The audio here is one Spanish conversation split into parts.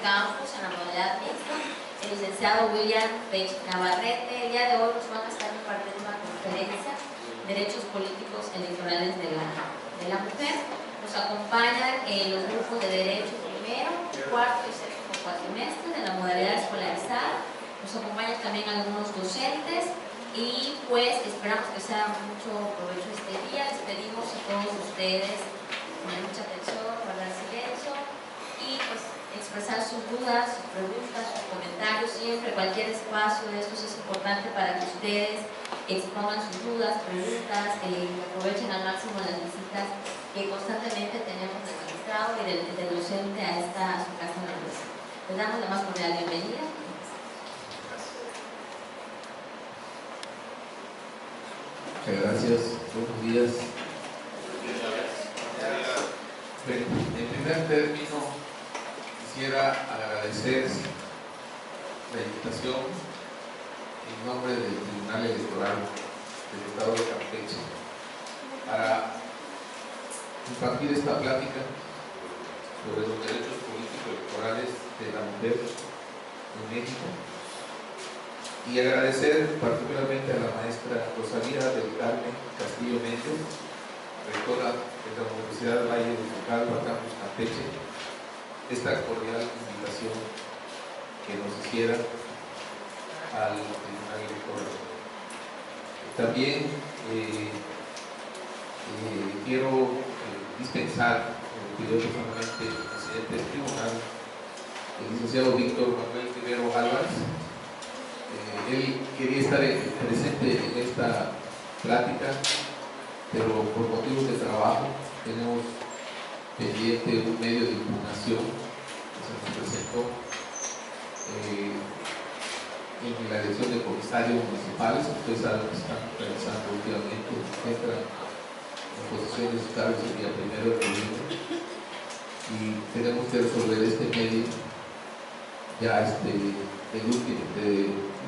campus en la modalidad mixta, el licenciado William Pech Navarrete. El día de hoy nos van a estar impartiendo una conferencia, Derechos Políticos Electorales de la Mujer. Nos acompañan los grupos de Derecho primero, cuarto y séptimo cuatrimestre de la modalidad escolarizada. Nos acompañan también algunos docentes y pues esperamos que sea mucho provecho este día. Les pedimos a todos ustedes poner mucha atención, guardar silencio y pues expresar sus dudas, sus preguntas, sus comentarios. Siempre cualquier espacio de estos es importante para que ustedes expongan sus dudas, preguntas, aprovechen al máximo las visitas que constantemente tenemos del magistrado y del docente a su casa de la universidad. Les damos la más cordial bienvenida. Muchas gracias, buenos días. Bueno, en primer término quisiera agradecer la invitación en nombre del Tribunal Electoral del Estado de Campeche para impartir esta plática sobre los derechos políticos electorales de la mujer en México, y agradecer particularmente a la maestra Rosalía del Carmen Castillo Méndez, rectora de la Universidad Valle de Calva, Campus Campeche, esta cordial invitación que nos hiciera al Tribunal Electoral. También quiero dispensar, como pidió personalmente el presidente del tribunal, el licenciado Víctor Manuel Rivero Álvarez. Él quería estar presente en esta plática, pero por motivos de trabajo tenemos pendiente un medio de impugnación que se nos presentó en la elección de comisarios municipales. Ustedes saben que están realizando últimamente, entran en posiciones de cargos el día 1 de noviembre, y tenemos que resolver este medio, ya el último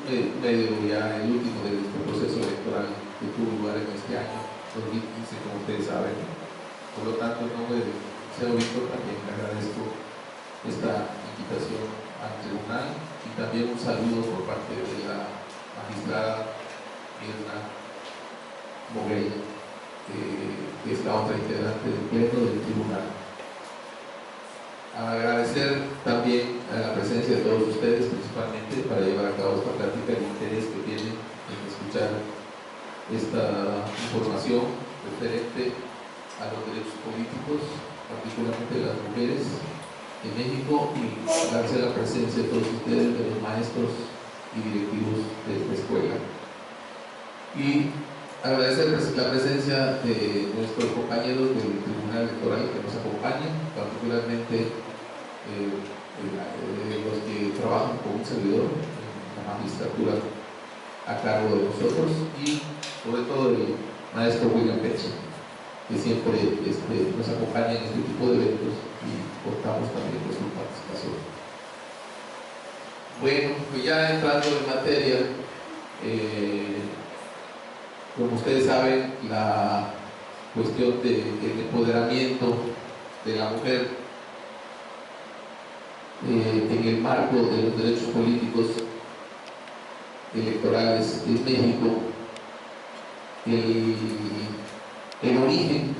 el último de este proceso electoral que tuvo lugar en este año 2015, como ustedes saben. Por lo tanto, en nombre del señor Víctor también le agradezco esta invitación al tribunal, y también un saludo por parte de la magistrada Mirna Moguel, que es la otra integrante del pleno del tribunal. Agradecer también a la presencia de todos ustedes, principalmente para llevar a cabo esta plática, el interés que tienen en escuchar esta información referente a los derechos políticos, particularmente de las mujeres en México, y agradecer la presencia de todos ustedes, de los maestros y directivos de esta escuela. Y agradecer la presencia de nuestros compañeros del Tribunal Electoral que nos acompañan, particularmente los que trabajan con un servidor en la magistratura a cargo de nosotros, y sobre todo el maestro William Pech, que siempre nos acompaña en este tipo de eventos y contamos también con su participación. Bueno, pues ya entrando en materia, como ustedes saben, la cuestión del empoderamiento de la mujer en el marco de los derechos políticos electorales en México, el origen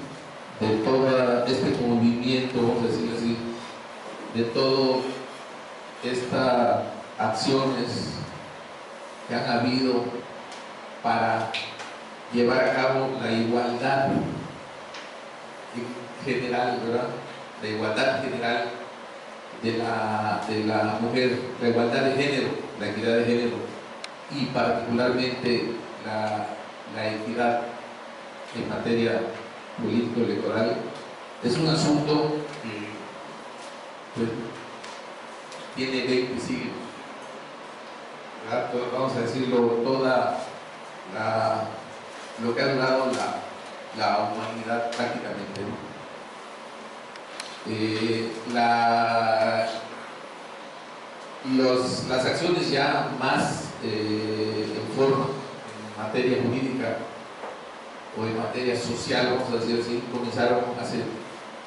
de todo este movimiento, vamos a decirlo así, de todas estas acciones que han habido para llevar a cabo la igualdad general, ¿verdad? La igualdad general de la mujer, la igualdad de género, la equidad de género, y particularmente la equidad en materia político-electoral, es un asunto que pues, tiene 20 siglos, ¿verdad? Vamos a decirlo, toda lo que ha durado la humanidad prácticamente, ¿no? Las acciones ya más en forma, en materia jurídica o en materia social, vamos a decir así, comenzaron hace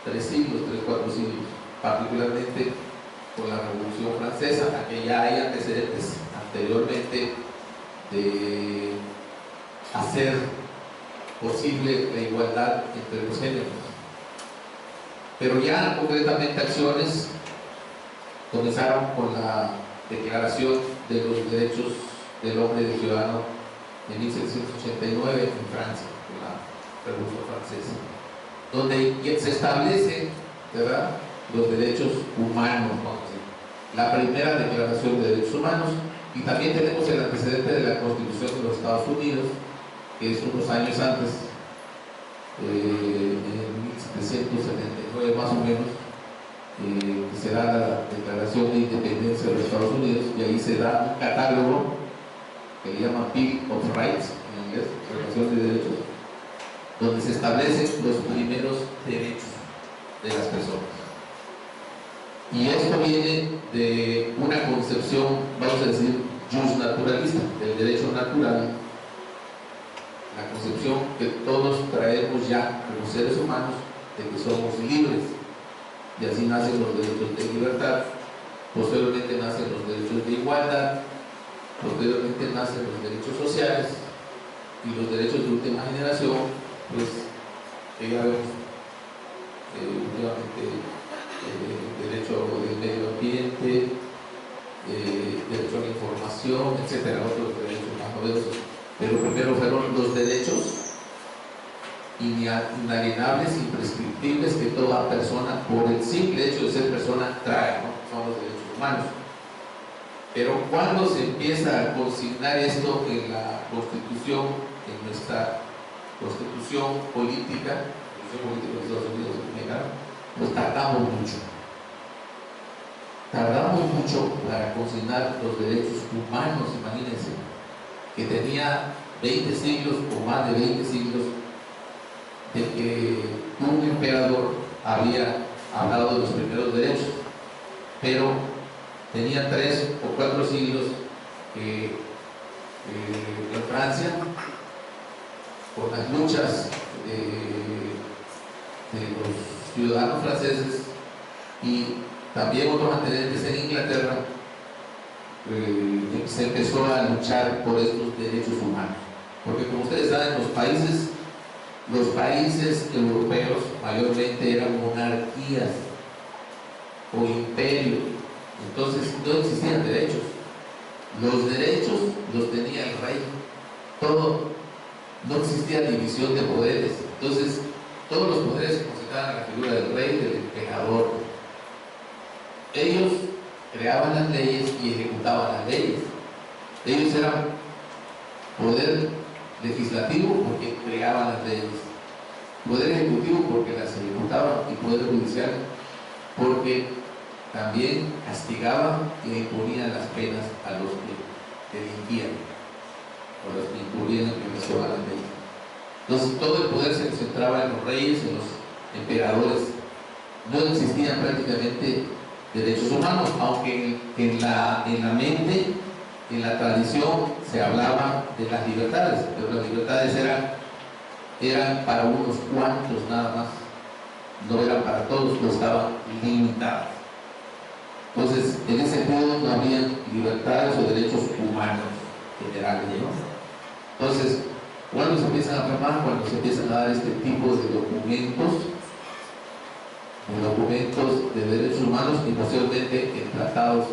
3 siglos, 3, 4 siglos, particularmente con la Revolución Francesa, a que ya hay antecedentes anteriormente de hacer posible la igualdad entre los géneros. Pero ya concretamente acciones comenzaron con la Declaración de los Derechos del Hombre y del Ciudadano de 1789 en Francia, con la Revolución Francesa, donde se establecen, ¿verdad?, los derechos humanos, vamos a decir, la primera Declaración de Derechos Humanos. Y también tenemos el antecedente de la Constitución de los Estados Unidos, que es unos años antes, en 1779 más o menos, que se da la Declaración de Independencia de los Estados Unidos, y ahí se da un catálogo que le llaman Bill of Rights, en inglés, Declaración de Derechos, donde se establecen los primeros derechos de las personas. Y esto viene de una concepción, vamos a decir, justnaturalista, del derecho natural, la concepción que todos traemos ya como seres humanos de que somos libres, y así nacen los derechos de libertad, posteriormente nacen los derechos de igualdad, posteriormente nacen los derechos sociales y los derechos de última generación, pues que ya vemos últimamente derecho del medio ambiente, derecho a la información, etcétera, otros derechos más novedosos. Pero primero fueron los derechos inalienables, imprescriptibles, que toda persona, por el simple hecho de ser persona, trae, ¿no? Son los derechos humanos. Pero cuando se empieza a consignar esto en la Constitución, en nuestra Constitución política de los Estados Unidos, pues tardamos mucho para consignar los derechos humanos. Imagínense que tenía 20 siglos o más de 20 siglos de que un emperador había hablado de los primeros derechos, pero tenía 3 o 4 siglos que en Francia, por las luchas de los ciudadanos franceses y también otros antecedentes en Inglaterra, se empezó a luchar por estos derechos humanos, porque como ustedes saben, los países europeos mayormente eran monarquías o imperios, entonces no existían derechos. Los derechos los tenía el rey, todo, no existía división de poderes, entonces todos los poderes se concentraban en la figura del rey, del emperador. Ellos creaban las leyes y ejecutaban las leyes. Ellos eran poder legislativo porque creaban las leyes, poder ejecutivo porque las ejecutaban, y poder judicial porque también castigaban e imponían las penas a los que delinquían o los que incurrían en violación a las leyes. Entonces todo el poder se concentraba en los reyes, en los emperadores. No existían prácticamente derechos humanos, aunque en la mente, en la tradición, se hablaba de las libertades, pero las libertades eran para unos cuantos nada más, no eran para todos, no estaban limitadas. Entonces, en ese periodo no había libertades o derechos humanos generales, ¿no? Entonces, cuando se empiezan a firmar, cuando se empiezan a dar este tipo de documentos de derechos humanos y posteriormente en tratados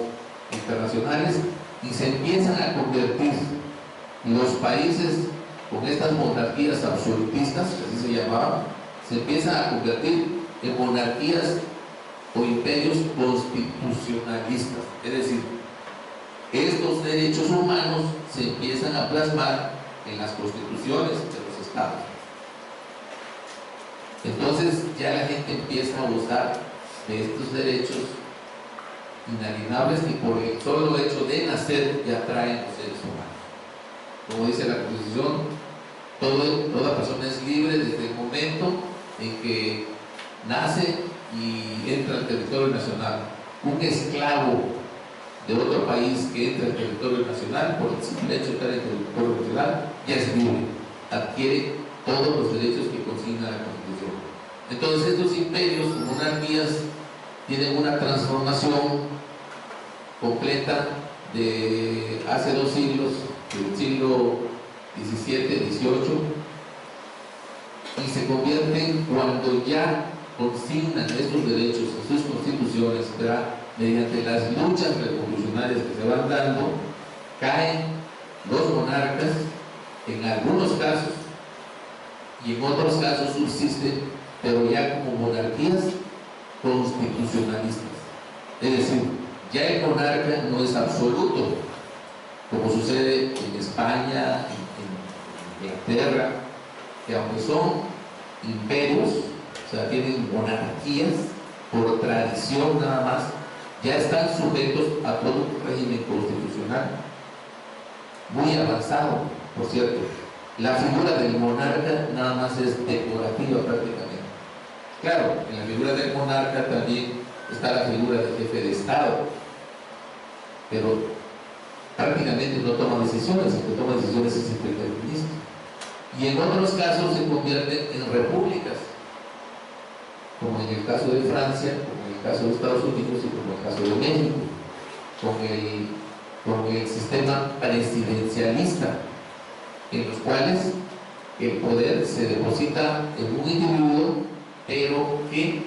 internacionales, y se empiezan a convertir los países con estas monarquías absolutistas, así se llamaban, se empiezan a convertir en monarquías o imperios constitucionalistas. Es decir, estos derechos humanos se empiezan a plasmar en las constituciones de los estados. Entonces ya la gente empieza a gozar de estos derechos inalienables que por el solo hecho de nacer ya traen los seres humanos. Como dice la Constitución, toda persona es libre desde el momento en que nace y entra al territorio nacional. Un esclavo de otro país que entra al territorio nacional, por el simple hecho de estar en el territorio nacional, ya es libre, adquiere todos los derechos que consigna la Constitución. Entonces estos imperios, monarquías, tienen una transformación completa de hace 2 siglos, del siglo XVII, XVIII, y se convierten cuando ya consignan estos derechos en sus constituciones, ¿verdad? Mediante las luchas revolucionarias que se van dando, caen los monarcas en algunos casos, y en otros casos subsisten, pero ya como monarquías constitucionalistas. Es decir, ya el monarca no es absoluto, como sucede en España, en Inglaterra, que aunque son imperios, o sea, tienen monarquías por tradición nada más, ya están sujetos a todo un régimen constitucional muy avanzado, por cierto. La figura del monarca nada más es decorativa prácticamente. Claro, en la figura del monarca también está la figura del jefe de Estado, pero prácticamente no toma decisiones, el que toma decisiones es el primer ministro. Y en otros casos se convierten en repúblicas, como en el caso de Francia, como en el caso de Estados Unidos y como en el caso de México, con el sistema presidencialista, en los cuales el poder se deposita en un individuo, pero que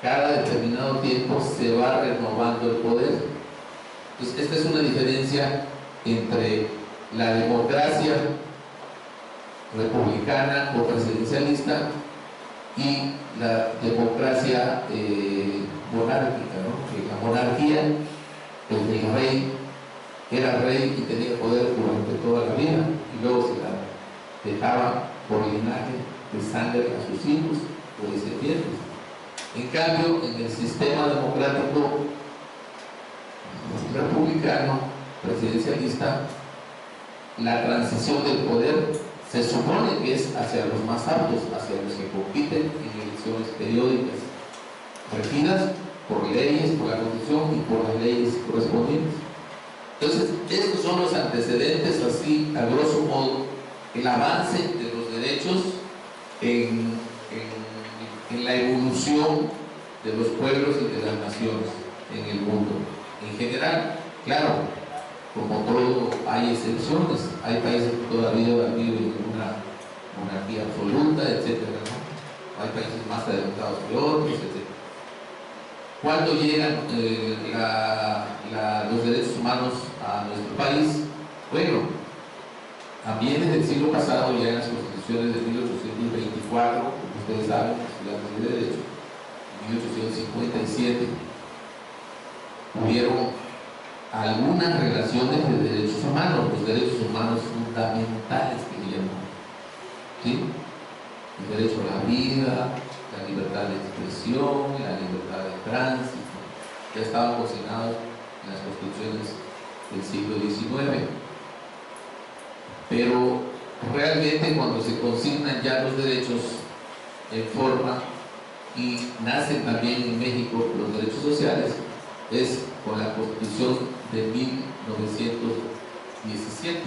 cada determinado tiempo se va renovando el poder. Entonces, esta es una diferencia entre la democracia republicana o presidencialista y la democracia monárquica, ¿no? Que la monarquía, el rey era rey y tenía poder durante toda la vida, y luego se la dejaba por linaje de sangre a sus hijos o descendientes. En cambio, en el sistema democrático republicano presidencialista, la transición del poder se supone que es hacia los más aptos, hacia los que compiten en elecciones periódicas, regidas por leyes, por la Constitución y por las leyes correspondientes. Entonces, estos son los antecedentes, así a grosso modo, el avance de los derechos en la evolución de los pueblos y de las naciones en el mundo. En general, claro, como todo, hay excepciones, hay países que todavía viven en una monarquía absoluta, etc., ¿no? Hay países más adelantados que otros, etc. ¿Cuándo llegan los derechos humanos a nuestro país? Bueno, también desde el siglo pasado, ya en las constituciones de 1824, como ustedes saben, estudiantes de Derecho, en 1857, hubieron algunas relaciones de derechos humanos, los derechos humanos fundamentales que le llaman, ¿sí? El derecho a la vida, la libertad de expresión, la libertad de tránsito, ya estaban consignados en las constituciones del siglo XIX. Pero realmente cuando se consignan ya los derechos en forma y nacen también en México los derechos sociales, es con la Constitución de 1917,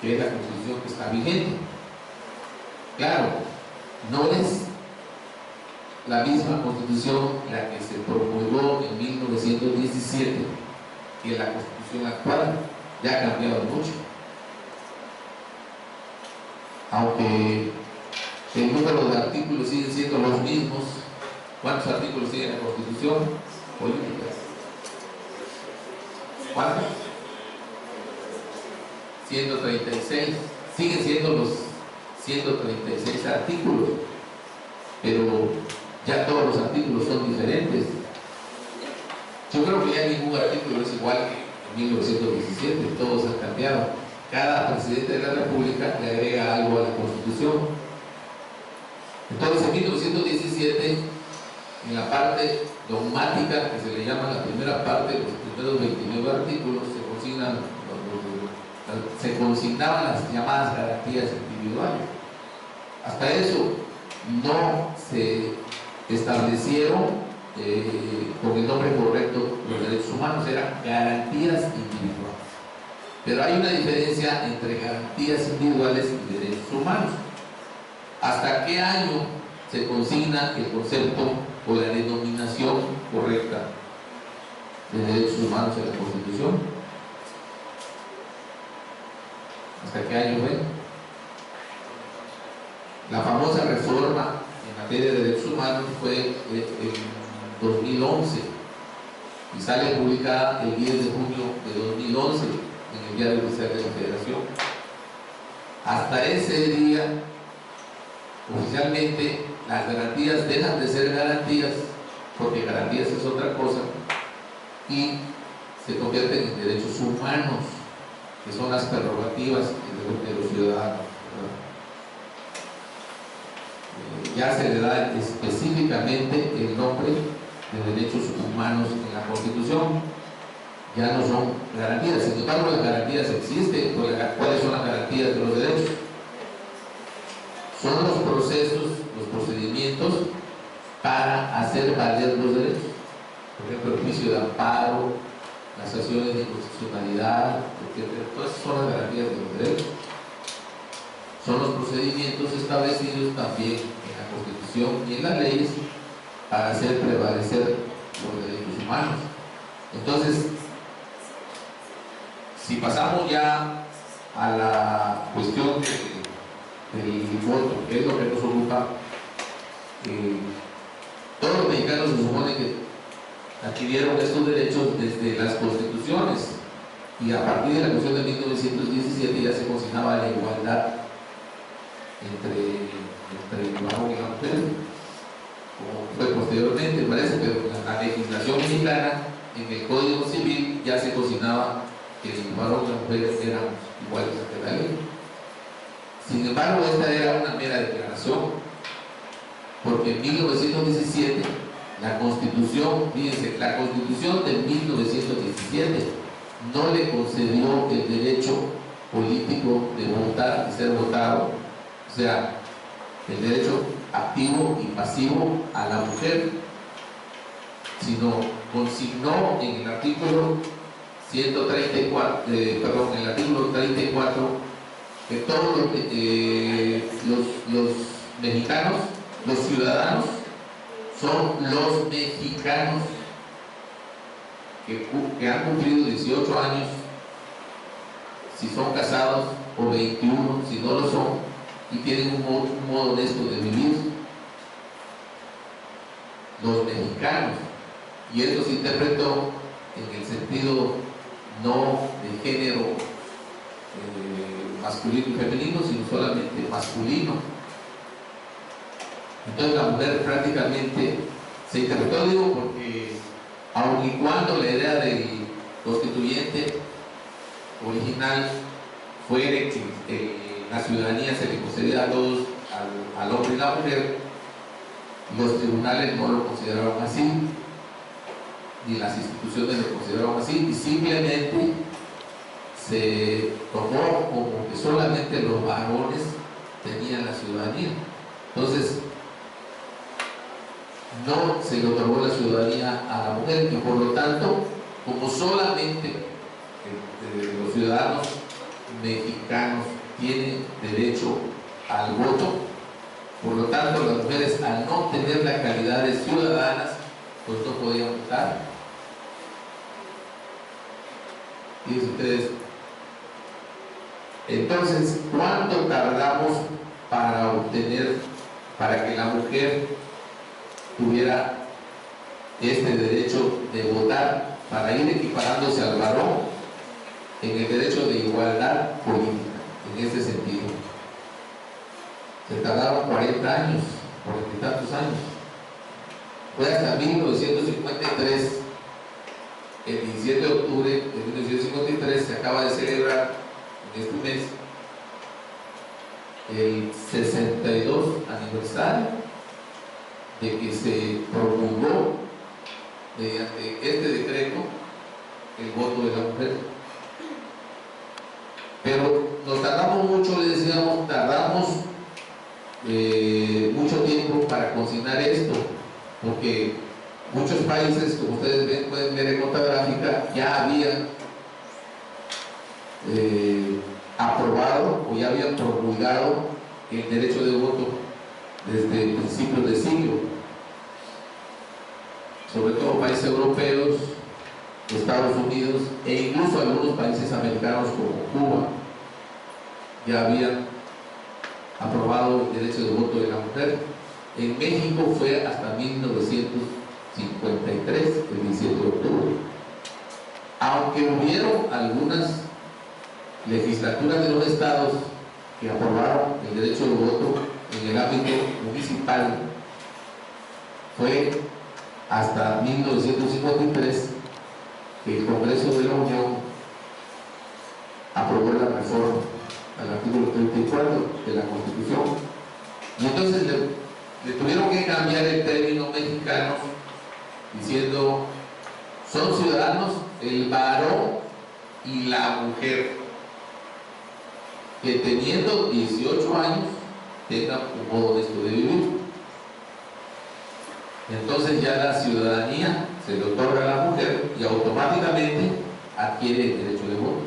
que es la Constitución que está vigente. Claro, no es la misma Constitución la que se promulgó en 1917 que la Constitución actual, ya ha cambiado mucho. Aunque el número de artículos siguen siendo los mismos. ¿Cuántos artículos tiene la Constitución política? ¿Cuántos? 136. Siguen siendo los 136 artículos, pero ya todos los artículos son diferentes. Yo creo que ya ningún artículo es igual que en 1917, todos han cambiado. Cada presidente de la República le agrega algo a la Constitución. Entonces, en 1917, en la parte dogmática, que se le llama la primera parte, los primeros 29 artículos, se consignaban las llamadas garantías individuales. Hasta eso no se establecieron con el nombre correcto los derechos humanos, eran garantías individuales. Pero hay una diferencia entre garantías individuales y derechos humanos. ¿Hasta qué año se consigna el concepto o la denominación correcta de derechos humanos en la Constitución. ¿Hasta qué año fue? La famosa reforma en materia de derechos humanos fue en 2011 y sale publicada el 10 de junio de 2011 en el Diario Oficial de la Federación. Hasta ese día, oficialmente, las garantías dejan de ser garantías, porque garantías es otra cosa, y se convierten en derechos humanos, que son las prerrogativas de los ciudadanos. Ya se le da específicamente el nombre de derechos humanos en la Constitución. Ya no son garantías. Sin embargo, las garantías existen. ¿Cuáles son las garantías de los derechos? Son los procesos, los procedimientos para hacer valer los derechos. Por ejemplo, el juicio de amparo, las acciones de inconstitucionalidad, etc. Todas son las garantías de los derechos. Son los procedimientos establecidos también en la Constitución y en las leyes para hacer prevalecer los derechos humanos. Entonces, si pasamos ya a la cuestión del voto, que es lo que nos ocupa, todos los mexicanos se supone que adquirieron estos derechos desde las constituciones, y a partir de la Constitución de 1917 ya se consignaba la igualdad entre el varón y la mujer, como fue posteriormente, parece, pero en la legislación mexicana, en el Código Civil, ya se consignaba que el varón y la mujer eran iguales ante la ley. Sin embargo, esta era una mera declaración, porque en 1917 la Constitución, fíjense, la Constitución de 1917 no le concedió el derecho político de votar y ser votado, o sea, el derecho activo y pasivo a la mujer, sino consignó en el artículo 134, en el artículo 34, que todos los mexicanos, los ciudadanos, son los mexicanos que han cumplido 18 años, si son casados, o 21, si no lo son, y tienen un modo honesto de vivir. Los mexicanos. Y esto se interpretó en el sentido no de género masculino y femenino, sino solamente masculino. Entonces la mujer prácticamente se interpretó, digo, porque aun y cuando la idea del constituyente original fue que la ciudadanía se le concedía a todos, al hombre y la mujer, los tribunales no lo consideraron así, ni las instituciones lo consideraron así, y simplemente se tomó como que solamente los varones tenían la ciudadanía. Entonces, no se le otorgó la ciudadanía a la mujer, y por lo tanto, como solamente los ciudadanos mexicanos tienen derecho al voto, por lo tanto las mujeres, al no tener la calidad de ciudadanas, pues no podían votar. Fíjense ustedes. Entonces, ¿cuánto tardamos para que la mujer tuviera este derecho de votar, para ir equiparándose al varón en el derecho de igualdad política? En ese sentido, se tardaron 40 años, 40 y tantos años. Fue hasta 1953, el 17 de octubre de 1953, se acaba de celebrar en este mes el 62 aniversario de que se promulgó mediante este decreto el voto de la mujer. Pero nos tardamos mucho, le decíamos, tardamos mucho tiempo para consignar esto, porque muchos países, como ustedes ven, pueden ver en nota gráfica, ya habían aprobado o ya habían promulgado el derecho de voto desde principios de siglo. sobre todo países europeos, Estados Unidos e incluso algunos países americanos como Cuba ya habían aprobado el derecho de voto de la mujer. En México fue hasta 1953, el 17 de octubre. Aunque hubieron algunas legislaturas de los estados que aprobaron el derecho de voto en el ámbito municipal, fue hasta 1953 que el Congreso de la Unión aprobó la reforma al artículo 34 de la Constitución, y entonces le tuvieron que cambiar el término mexicano diciendo: son ciudadanos el varón y la mujer que teniendo 18 años tengan un modo honesto de vivir. Entonces ya la ciudadanía se le otorga a la mujer y automáticamente adquiere el derecho de voto.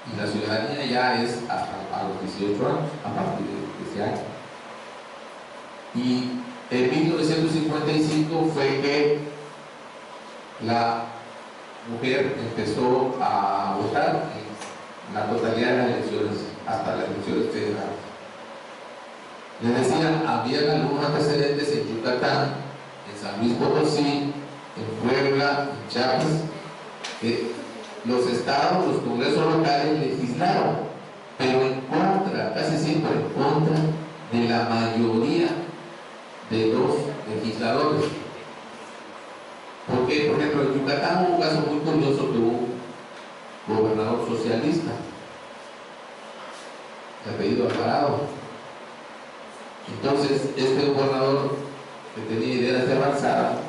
Y la ciudadanía ya es hasta a los 18 años, a partir de ese año. Y en 1955 fue que la mujer empezó a votar en la totalidad de las elecciones, hasta las elecciones federales. Les decía, habían algunos antecedentes en Yucatán, en San Luis Potosí, en Puebla, en Chiapas, que los estados, los congresos locales legislaron, pero en contra, casi siempre en contra de la mayoría de los legisladores. Porque, por ejemplo, en Yucatán hubo un caso muy curioso que hubo un gobernador socialista, de apellido Alvarado. Entonces, este gobernador, que tenía ideas de avanzada,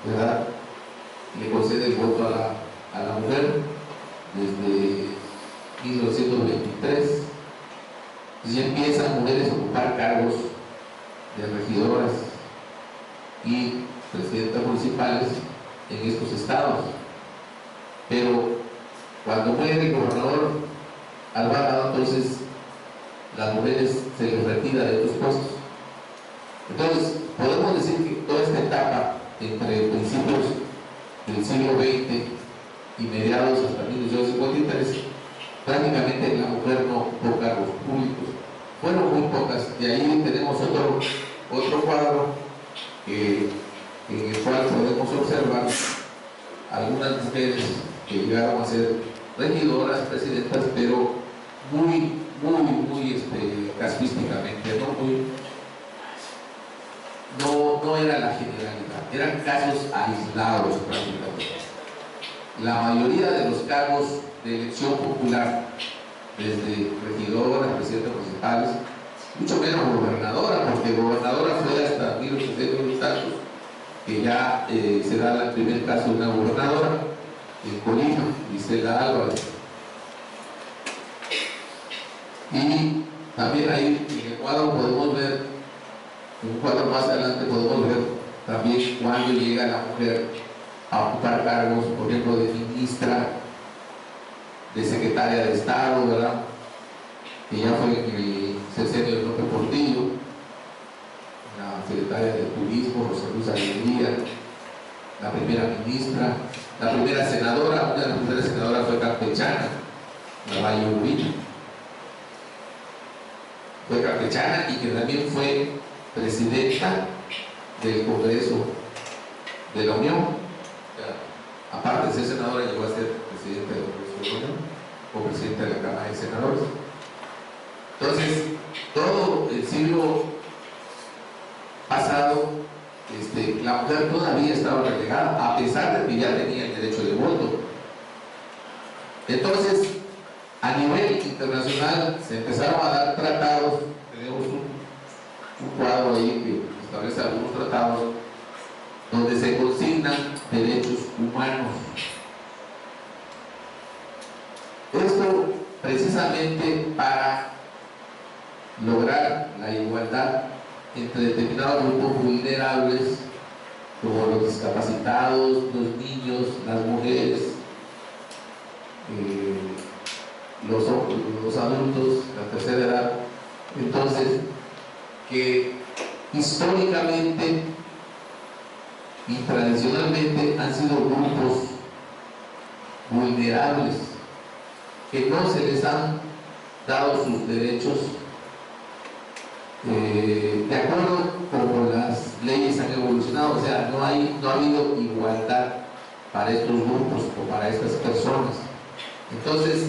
¿verdad?, le concede el voto a la mujer desde 1923. Y empiezan mujeres a ocupar cargos de regidoras y presidentas municipales en estos estados. Pero cuando muere el gobernador Alvarado, entonces las mujeres se les retira de estos puestos. Entonces, podemos decir que toda esta etapa entre principios del siglo XX y mediados hasta 1953, prácticamente la mujer no ocupó cargos públicos. Fueron muy pocas, y ahí tenemos otro cuadro en el cual podemos observar algunas mujeres que llegaron a ser regidoras, presidentas, pero muy casuísticamente, no era la generalidad, eran casos aislados prácticamente. La mayoría de los cargos de elección popular, desde regidoras, presidentas municipales, mucho menos gobernadora, porque gobernadora fue hasta 1800 y tantos, que ya se da el primer caso de una gobernadora en Colima, Isela Álvarez. Y también ahí en el cuadro podemos ver, en un cuadro más adelante podemos ver también cuando llega la mujer a ocupar cargos, por ejemplo, de ministra, de secretaria de Estado, ¿verdad?, que ya fue en el sexenio de López Portillo, la secretaria de Turismo, Rosa Luz Alegría, la primera ministra, la primera senadora. Una de las primeras senadoras fue campechana, la Valle Urbina. Fue campechana y que también fue presidenta del Congreso de la Unión. Aparte de ser senadora, llegó a ser presidenta del Congreso de la Unión o presidenta de la Cámara de Senadores. Entonces, todo el siglo pasado, la mujer todavía estaba relegada, a pesar de que ya tenía el derecho de voto. Entonces, a nivel internacional se empezaron a dar tratados. Tenemos un cuadro ahí que establece algunos tratados donde se consignan derechos humanos. Esto precisamente para lograr la igualdad entre determinados grupos vulnerables, como los discapacitados, los niños, las mujeres, los adultos, la tercera edad. Entonces, que históricamente y y tradicionalmente han sido grupos vulnerables, que no se les han dado sus derechos de acuerdo como las leyes han evolucionado. O sea, no ha habido igualdad para estos grupos o para estas personas. Entonces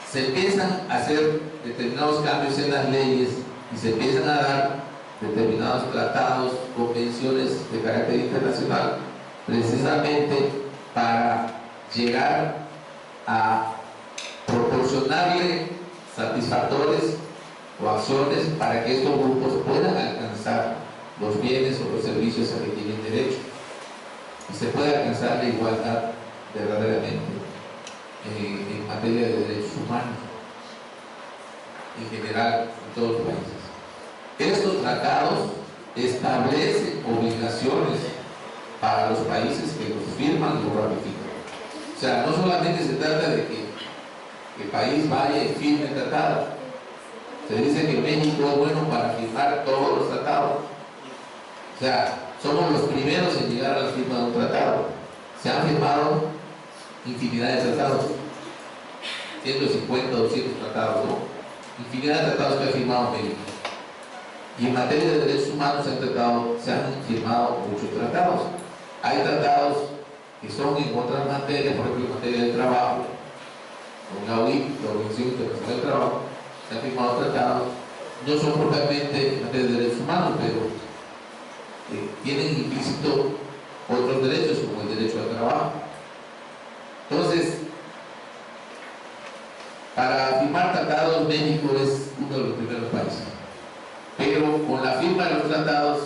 se empiezan a hacer determinados cambios en las leyes y se empiezan a dar determinados tratados, convenciones de carácter internacional, precisamente para llegar a proporcionarle satisfactores o acciones para que estos grupos puedan alcanzar los bienes o los servicios a que tienen derecho y se pueda alcanzar la igualdad verdaderamente en materia de derechos humanos en general en todos los países. Estos tratados establecen obligaciones para los países que los firman y los ratifican. O sea, no solamente se trata de que el país vaya y firme el tratado. Se dice que México es bueno para firmar todos los tratados. O sea, somos los primeros en llegar a la firma de un tratado. Se han firmado infinidad de tratados, 150, 200 tratados, ¿no? Infinidad de tratados que ha firmado México. Y en materia de derechos humanos se han firmado muchos tratados. Hay tratados que son en otras materias, por ejemplo en materia del trabajo, con la OIT, la Organización Internacional del Trabajo, se han firmado tratados, no son propiamente en materia de derechos humanos, pero tienen implícito otros derechos, como el derecho al trabajo. Entonces, para firmar tratados, México es uno de los primeros países. Pero con la firma de los tratados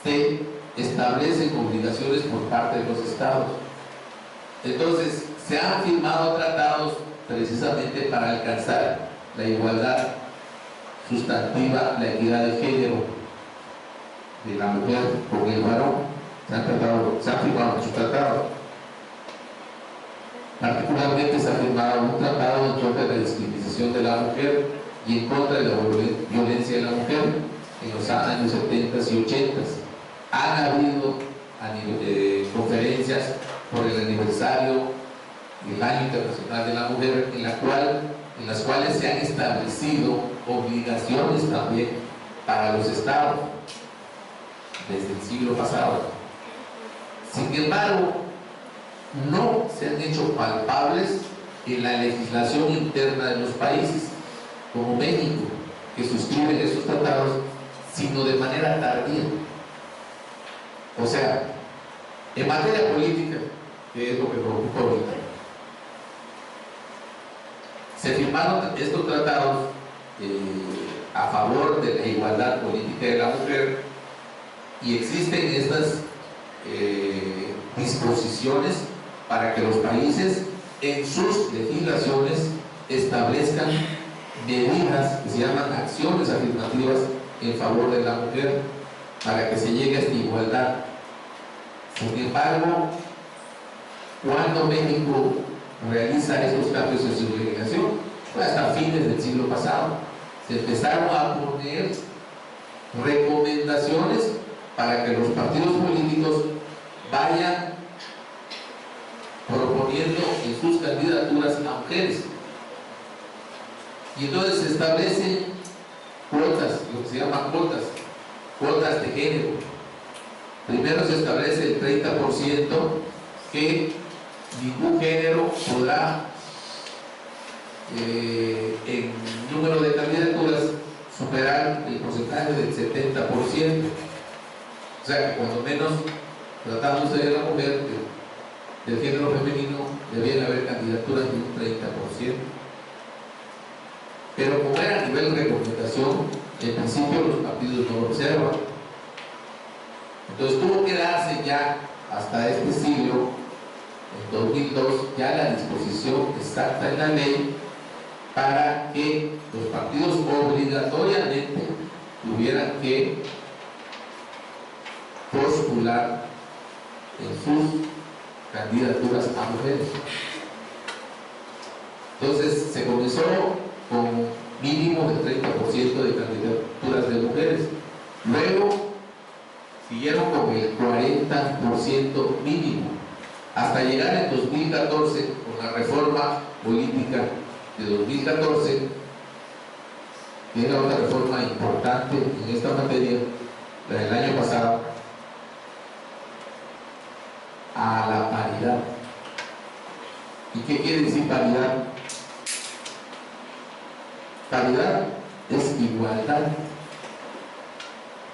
se establecen obligaciones por parte de los estados. Entonces, se han firmado tratados precisamente para alcanzar la igualdad sustantiva, la equidad de género de la mujer con el varón. Se han firmado muchos tratados. Particularmente se ha firmado un tratado en contra de la discriminación de la mujer y en contra de la violencia de la mujer en los años 70 y 80. Han habido conferencias por el aniversario del Año Internacional de la Mujer, en las cuales se han establecido obligaciones también para los estados desde el siglo pasado. Sin embargo, no se han hecho palpables en la legislación interna de los países, como México, que suscriben esos tratados, sino de manera tardía. O sea, en materia política, que es lo que preocupa ahorita, se firmaron estos tratados a favor de la igualdad política de la mujer y existen estas disposiciones para que los países en sus legislaciones establezcan medidas que se llaman acciones afirmativas en favor de la mujer para que se llegue a esta igualdad. Sin embargo, cuando México realiza estos cambios en su legislación, fue hasta fines del siglo pasado. Se empezaron a poner recomendaciones para que los partidos políticos vayan proponiendo en sus candidaturas a mujeres. Y entonces se establecen cuotas, lo que se llaman cuotas de género. Primero se establece el 30% que ningún género podrá en número de candidaturas superar el porcentaje del 70%. O sea que cuando menos, tratándose de la mujer, del género femenino, debían haber candidaturas de un 30%. Pero como era a nivel de recomendación, en principio los partidos no lo observan. Entonces tuvo que darse ya hasta este siglo, en 2002, ya la disposición exacta en la ley para que los partidos obligatoriamente tuvieran que postular en sus candidaturas a mujeres. Entonces se comenzó con mínimo del 30% de candidaturas de mujeres. Luego siguieron con el 40% mínimo, hasta llegar en 2014, con la reforma política de 2014, que era una reforma importante en esta materia, la del año pasado, a la paridad. ¿Y qué quiere decir paridad? Paridad es igualdad,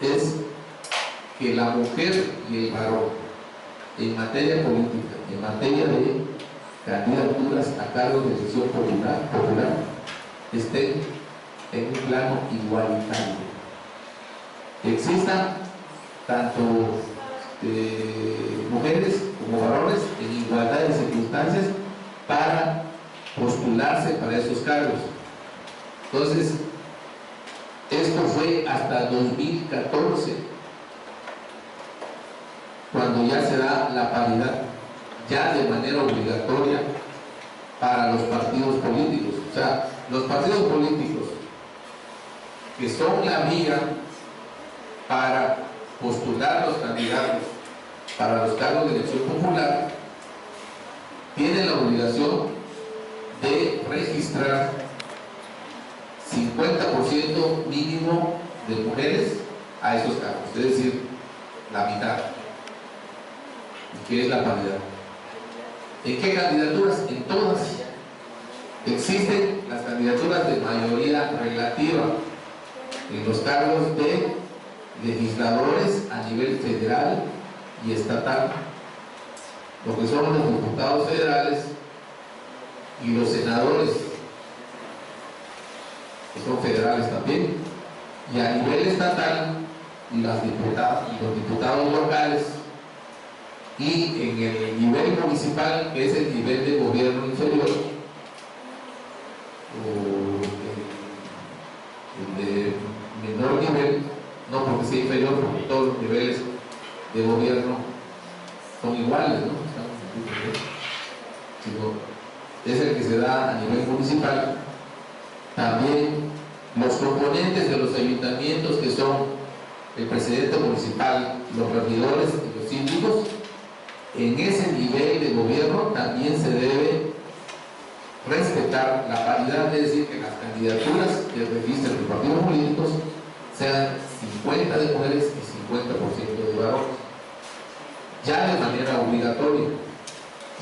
es que la mujer y el varón en materia política, en materia de candidaturas a cargos de elección popular estén en un plano igualitario. Existan tanto mujeres como varones en igualdad de circunstancias para postularse para esos cargos. Entonces, esto fue hasta 2014, cuando ya se da la paridad, ya de manera obligatoria para los partidos políticos. O sea, los partidos políticos que son la vía para postular los candidatos para los cargos de elección popular, tienen la obligación de registrar 50% mínimo de mujeres a esos cargos, es decir, la mitad, que es la paridad. ¿En qué candidaturas? En todas. Existen las candidaturas de mayoría relativa en los cargos de legisladores a nivel federal y estatal, lo que son los diputados federales y los senadores, que son federales también, y a nivel estatal las diputadas y los diputados locales, y en el nivel municipal, que es el nivel de gobierno inferior, o el de menor nivel, no porque sea inferior, porque todos los niveles de gobierno son iguales, ¿no? Sino es el que se da a nivel municipal. También los componentes de los ayuntamientos, que son el presidente municipal, los regidores y los síndicos, en ese nivel de gobierno también se debe respetar la paridad, es decir, que las candidaturas que registren los partidos políticos sean 50 de mujeres y 50% de varones, ya de manera obligatoria.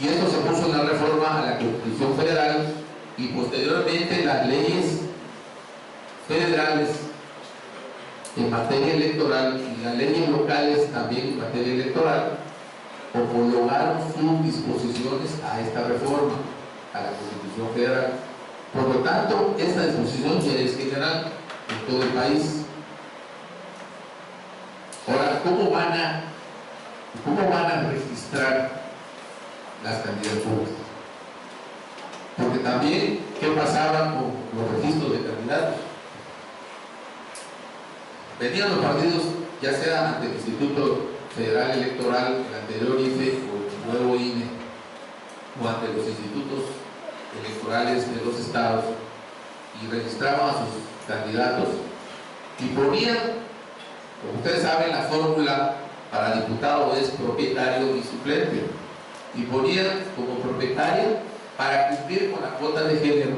Y esto se puso en la reforma a la Constitución Federal y posteriormente las leyes federales en materia electoral y las leyes locales también en materia electoral homologaron sus disposiciones a esta reforma, a la Constitución Federal. Por lo tanto, esta disposición ya es general en todo el país. Ahora, ¿cómo van a registrar las candidaturas? Porque también, ¿qué pasaba con los registros de candidatos? Venían los partidos, ya sea ante el Instituto Federal Electoral, el anterior IFE o el nuevo INE, o ante los institutos electorales de los estados, y registraban a sus candidatos y ponían, como ustedes saben, la fórmula para diputado es propietario y suplente, y ponían como propietaria para cumplir con la cuota de género,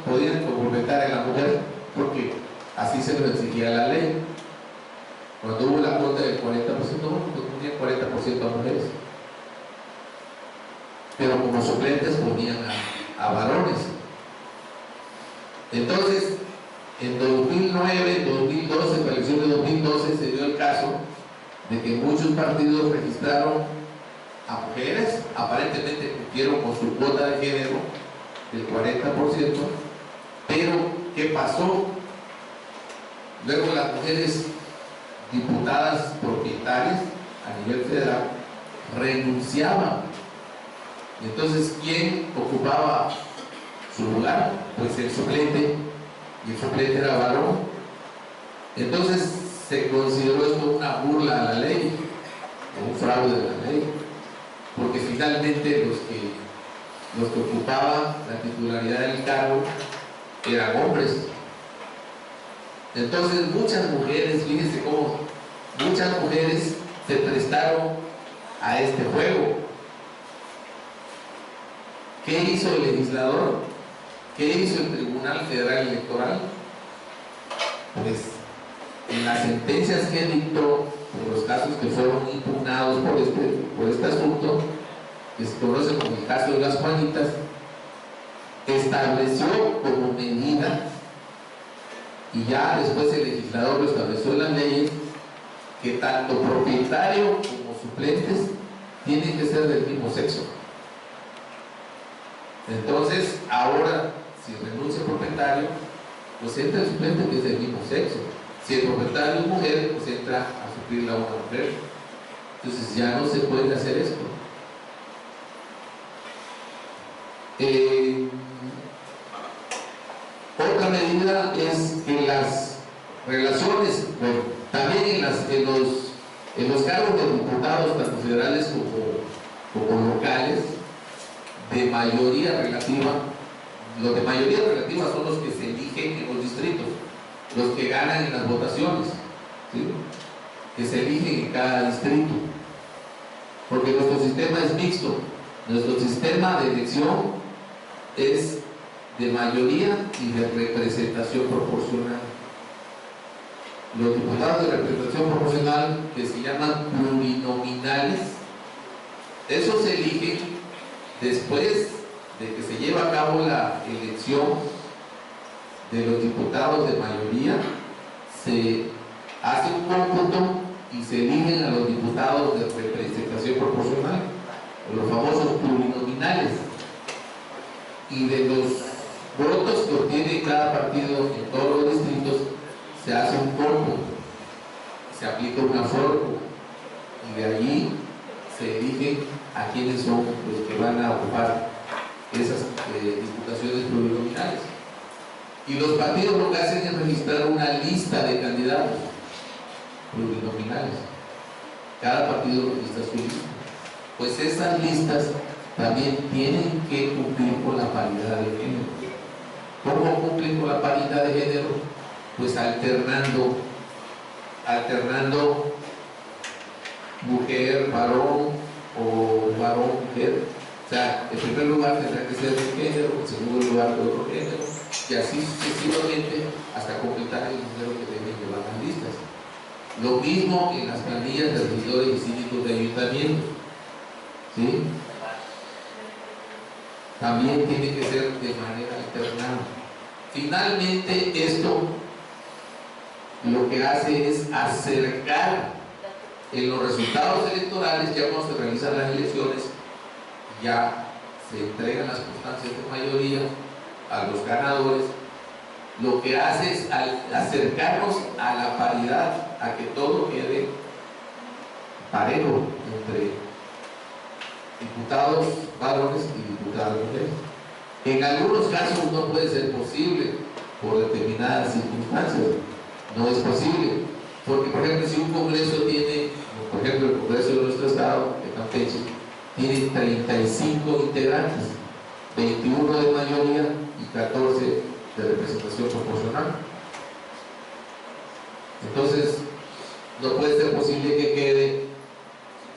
podían comprometer a la mujer porque así se lo exigía la ley. Cuando hubo la cuota del 40%, ponían 40% a mujeres, pero como suplentes ponían a varones. Entonces, en 2009, 2012, en la elección de 2012 se dio el caso de que muchos partidos registraron a mujeres, aparentemente cumplieron con su cuota de género del 40%, pero ¿qué pasó? Luego las mujeres diputadas propietarias a nivel federal renunciaban. Entonces, ¿quién ocupaba su lugar? Pues el suplente, y el suplente era varón. Entonces se consideró esto una burla a la ley, o un fraude de la ley, porque finalmente los que ocupaban la titularidad del cargo eran hombres. Entonces muchas mujeres, fíjense cómo muchas mujeres se prestaron a este juego. ¿Qué hizo el legislador? ¿Qué hizo el Tribunal Federal Electoral? Pues en las sentencias que dictó, en los casos que fueron impugnados por este asunto, que se conoce como el caso de las Juanitas, estableció como medida, y ya después el legislador lo estableció en las leyes, que tanto propietario como suplentes tienen que ser del mismo sexo. Entonces, ahora, si renuncia el propietario, pues entra el suplente que es del mismo sexo. Si el propietario es mujer, pues entra a suplirla a una mujer. Entonces ya no se puede hacer esto. Otra medida es que las relaciones, bueno, también en los cargos de diputados, tanto federales como locales, de mayoría relativa, los de mayoría relativa son los que se eligen en los distritos, los que ganan en las votaciones, ¿sí? Que se eligen en cada distrito, porque nuestro sistema es mixto. Nuestro sistema de elección es de mayoría y de representación proporcional. Los diputados de representación proporcional, que se llaman plurinominales, esos se eligen después de que se lleva a cabo la elección de los diputados de mayoría. Se hace un cómputo y se eligen a los diputados de representación proporcional, los famosos plurinominales, y de los votos que obtiene cada partido en todos los distritos se hace un cómputo, se aplica una fórmula y de allí se eligen a quienes son los que van a ocupar esas diputaciones plurinominales. Y los partidos lo que hacen es registrar una lista de candidatos plurinominales. Cada partido registra su lista. Pues esas listas también tienen que cumplir con la paridad de género. ¿Cómo cumplen con la paridad de género? Pues alternando mujer, varón o varón, mujer. O sea, en primer lugar tendrá que ser de un género, en segundo lugar de otro género, y así sucesivamente hasta completar el número que deben llevar las listas. Lo mismo en las planillas de regidores y síndicos de ayuntamiento, ¿sí? También tiene que ser de manera alternada. Finalmente, esto lo que hace es acercar en los resultados electorales, ya cuando se realizan las elecciones, ya se entregan las constancias de mayoría a los ganadores. Lo que hace es acercarnos a la paridad, a que todo quede parejo entre diputados varones y diputadas mujeres. En algunos casos no puede ser posible por determinadas circunstancias, no es posible, porque por ejemplo si un congreso tiene, por ejemplo el congreso de nuestro estado, de Campeche, tiene 35 integrantes, 21 de mayoría y 14 de representación proporcional. Entonces no puede ser posible que quede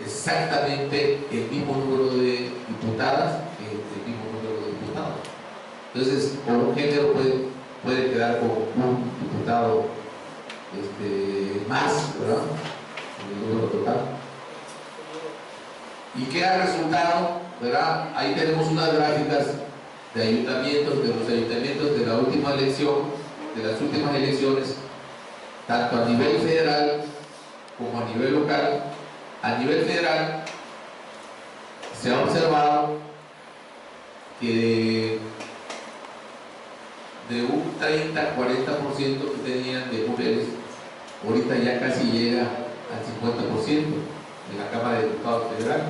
exactamente el mismo número de diputadas que el mismo número de diputados. Entonces, con un género puede quedar con un diputado más, ¿verdad? En el número total. ¿Y qué ha resultado? ¿Verdad? Ahí tenemos unas gráficas de ayuntamientos, de los ayuntamientos de la última elección, de las últimas elecciones, tanto a nivel federal como a nivel local. A nivel federal se ha observado que de un 30-40% que tenían de mujeres, ahorita ya casi llega al 50% en la Cámara de Diputados Federal.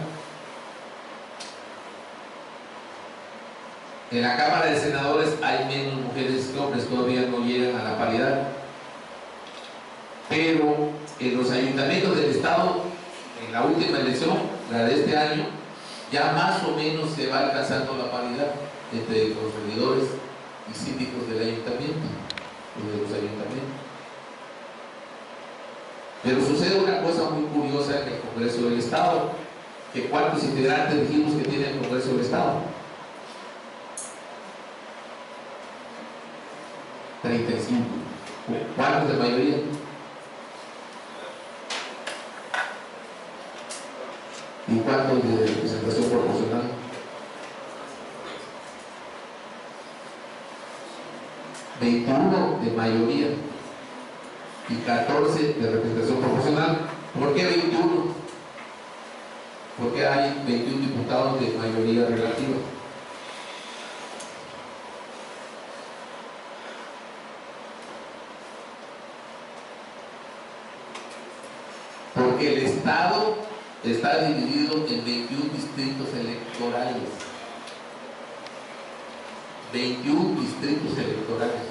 En la Cámara de Senadores hay menos mujeres que hombres, todavía no llegan a la paridad. Pero en los ayuntamientos del estado, en la última elección, la de este año, ya más o menos se va alcanzando la paridad entre los regidores y síndicos del ayuntamiento, o de los ayuntamientos. Pero sucede una cosa muy curiosa en el Congreso del Estado, que ¿cuántos integrantes dijimos que tiene el Congreso del Estado? 35. ¿Cuántos de mayoría? ¿Y cuántos de representación proporcional? 21 de mayoría y 14 de representación proporcional. ¿Por qué 21? Porque hay 21 diputados de mayoría relativa. Porque el Estado está dividido en 21 distritos electorales. 21 distritos electorales.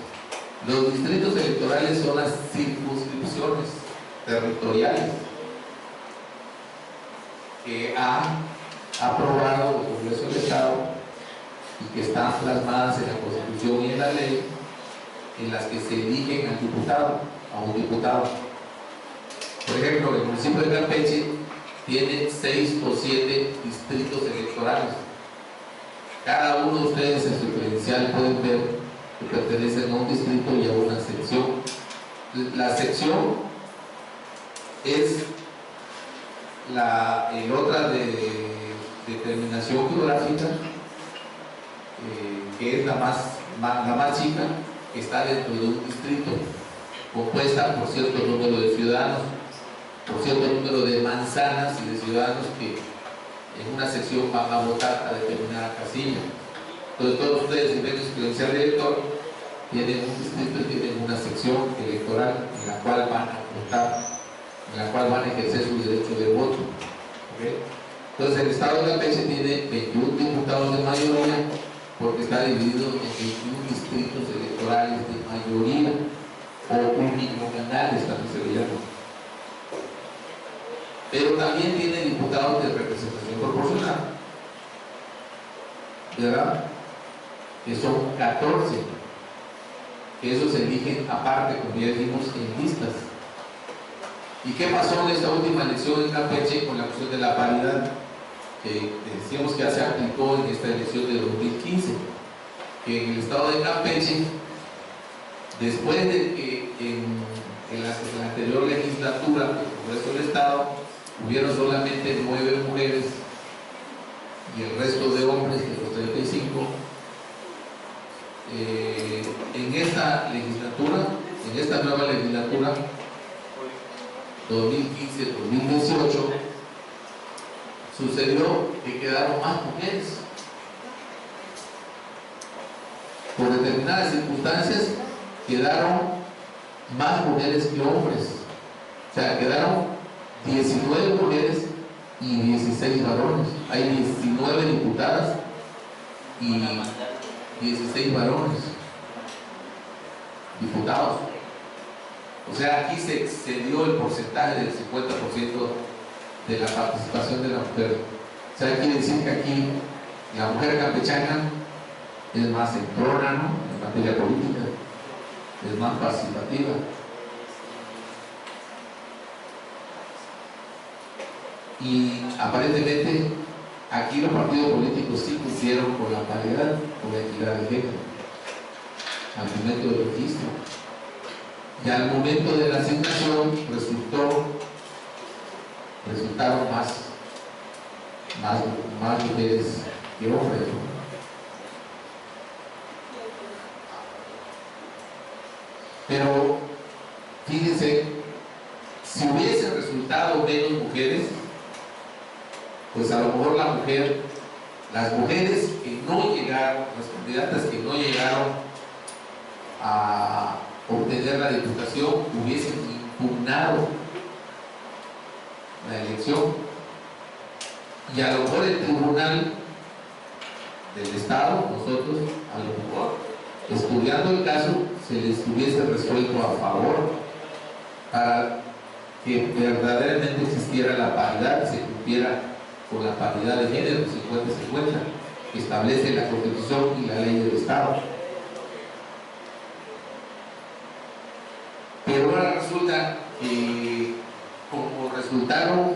Los distritos electorales son las circunscripciones territoriales que ha aprobado el Congreso del Estado y que están plasmadas en la Constitución y en la ley, en las que se eligen al diputado, a un diputado. Por ejemplo, el municipio de Campeche tiene 6 o 7 distritos electorales. Cada uno de ustedes en su credencial pueden ver que pertenecen a un distrito y a una sección. La sección es la otra de determinación geográfica, que es la más chica, que está dentro de un distrito, compuesta por cierto número de ciudadanos, por cierto número de manzanas y de ciudadanos que en una sección van a votar a determinada casilla. Entonces todos ustedes, si ven su credencial de elector, tienen un distrito y tienen una sección electoral en la cual van a votar, en la cual van a ejercer su derecho de voto. ¿Okay? Entonces el Estado de Campeche tiene 21 diputados de mayoría porque está dividido en 21 distritos electorales de mayoría o uninominales, también se le llama. Pero también tiene diputados de representación proporcional, ¿verdad? Que son 14, que esos se eligen aparte, como ya dijimos, en listas. ¿Y qué pasó en esta última elección en Campeche con la cuestión de la paridad? Que decíamos que ya se aplicó en esta elección de 2015, que en el estado de Campeche, después de que en la anterior legislatura del Congreso del Estado hubieron solamente 9 mujeres y el resto de hombres, de los 35, en esta legislatura, en esta nueva legislatura 2015-2018, sucedió que quedaron más mujeres. Por determinadas circunstancias quedaron más mujeres que hombres. O sea, quedaron 19 mujeres y 16 varones. Hay 19 diputadas y 16 varones diputados. O sea, aquí se excedió el porcentaje del 50% de la participación de la mujer. O sea, quiere decir que aquí la mujer campechana es más entrona, ¿no?, en materia política, es más participativa. Y aparentemente aquí los partidos políticos sí cumplieron con la paridad, con la equidad de género, al momento del registro. Y al momento de la asignación resultaron más mujeres que hombres, ¿no? Pero fíjense, si hubiesen resultado menos mujeres, pues a lo mejor las mujeres que no llegaron, las candidatas que no llegaron a obtener la diputación, hubiesen impugnado la elección, y a lo mejor el tribunal del Estado, nosotros, a lo mejor, estudiando el caso, se les hubiese resuelto a favor para que verdaderamente existiera la paridad, se cumpliera con la paridad de género 50-50 que establece la Constitución y la ley del Estado. Pero ahora resulta que llegaron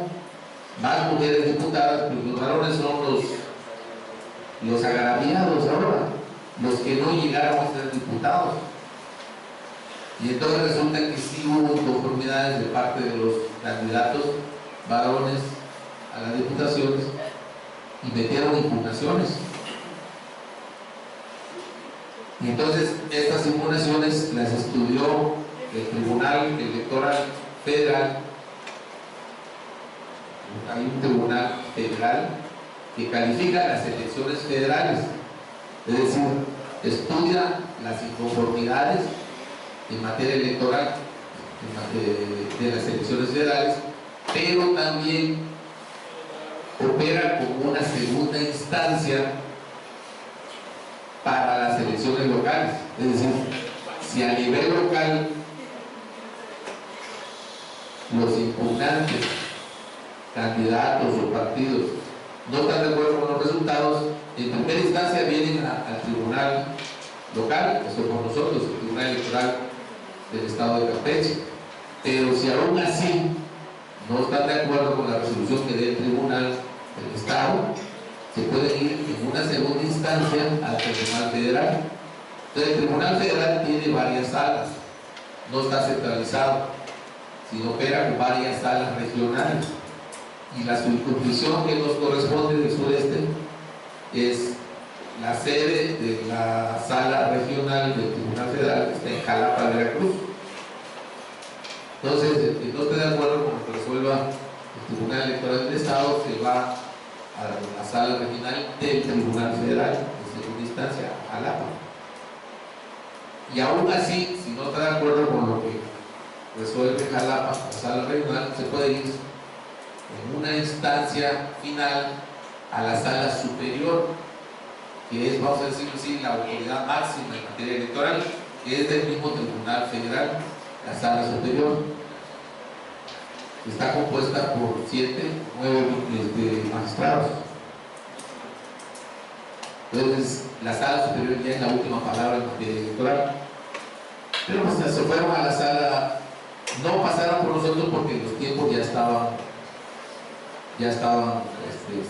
más mujeres diputadas, pues los varones son los agraviados ahora, los que no llegaron a ser diputados. Y entonces resulta que sí hubo inconformidades de parte de los candidatos varones a las diputaciones y metieron impugnaciones. Y entonces estas impugnaciones las estudió el Tribunal Electoral Federal. Hay un tribunal federal que califica las elecciones federales, es decir, estudia las inconformidades en materia electoral de las elecciones federales, pero también opera como una segunda instancia para las elecciones locales. Es decir, si a nivel local los impugnantes, candidatos o partidos no están de acuerdo con los resultados, en primera instancia vienen al tribunal local, eso por nosotros, el Tribunal Electoral del Estado de Campeche. Pero si aún así no están de acuerdo con la resolución que dé el Tribunal del Estado, se pueden ir en una segunda instancia al Tribunal Federal. Entonces, el Tribunal Federal tiene varias salas, no está centralizado, sino opera con varias salas regionales. Y la circunscripción que nos corresponde del sureste es la sede de la sala regional del Tribunal Federal, que está en Jalapa, Veracruz. Entonces, el que no esté de acuerdo con lo que resuelva el Tribunal Electoral del Estado se va a la sala regional del Tribunal Federal, en segunda instancia, a Jalapa. Y aún así, si no está de acuerdo con lo que resuelve Jalapa, la sala regional, se puede ir en una instancia final a la sala superior, que es, vamos a decirlo así, la autoridad máxima en materia electoral, que es del mismo Tribunal Federal, la sala superior. Está compuesta por 9 magistrados. Entonces, la sala superior ya es la última palabra en materia electoral. Pero pues, se fueron a la sala, no pasaron por nosotros porque los tiempos ya estaban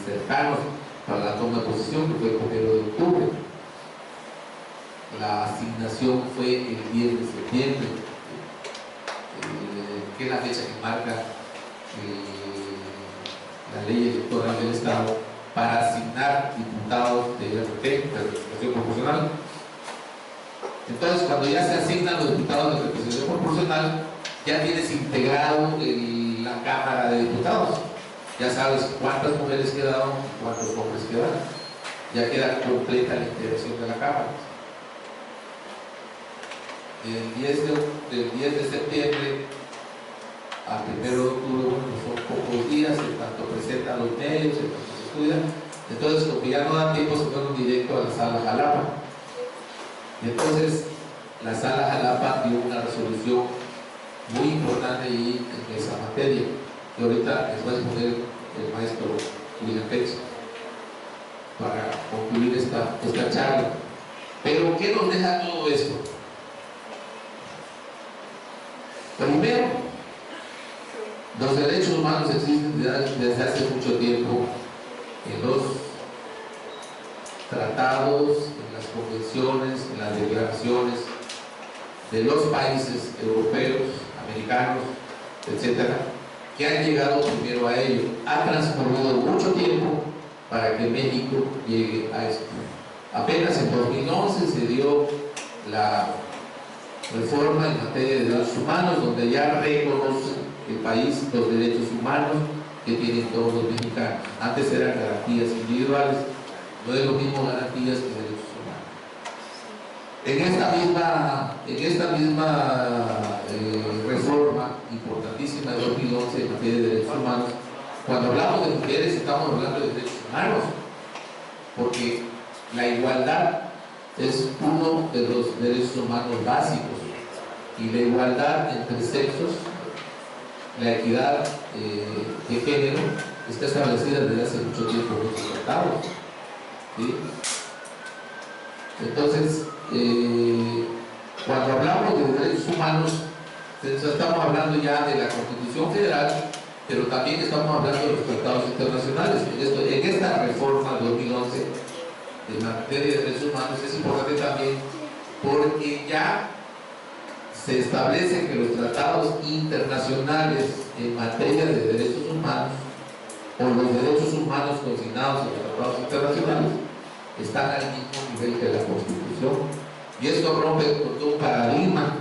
cercanos para la toma de posesión, que fue el 1 de octubre. La asignación fue el 10 de septiembre, que es la fecha que marca la ley electoral del Estado para asignar diputados de RP, de representación proporcional. Entonces, cuando ya se asignan los diputados de representación proporcional, ya tienes integrado la Cámara de Diputados. Ya sabes cuántas mujeres quedaron y cuántos hombres quedaron. Ya queda completa la integración de la Cámara. Del 10 de septiembre al 1 de octubre, bueno, son pocos días, en tanto presentan los medios, en tanto se estudian. Entonces, como ya no dan tiempo, se fueron directo a la sala Jalapa. Y entonces, la sala Jalapa dio una resolución muy importante ahí en esa materia, que ahorita les va a exponer el maestro William Pech para concluir esta charla. Pero, ¿qué nos deja todo esto? Primero, los derechos humanos existen desde hace mucho tiempo en los tratados, en las convenciones, en las declaraciones de los países europeos, americanos, etcétera, que han llegado primero a ello. Ha transcurrido mucho tiempo para que México llegue a esto. Apenas en 2011 se dio la reforma en materia de derechos humanos, donde ya reconoce el país los derechos humanos que tienen todos los mexicanos. Antes eran garantías individuales, no es lo mismo garantías que derechos humanos. En esta misma reforma importantísima de 2011 en materia de derechos humanos, cuando hablamos de mujeres estamos hablando de derechos humanos, porque la igualdad es uno de los derechos humanos básicos, y la igualdad entre sexos, la equidad de género está establecida desde hace mucho tiempo en los tratados, ¿sí? Entonces, cuando hablamos de derechos humanos, estamos hablando ya de la Constitución Federal, pero también estamos hablando de los tratados internacionales. En esta reforma 2011 de materia de derechos humanos es importante también porque ya se establece que los tratados internacionales en materia de derechos humanos o los derechos humanos consignados en los tratados internacionales están al mismo nivel que la Constitución, y esto rompe con todo un paradigma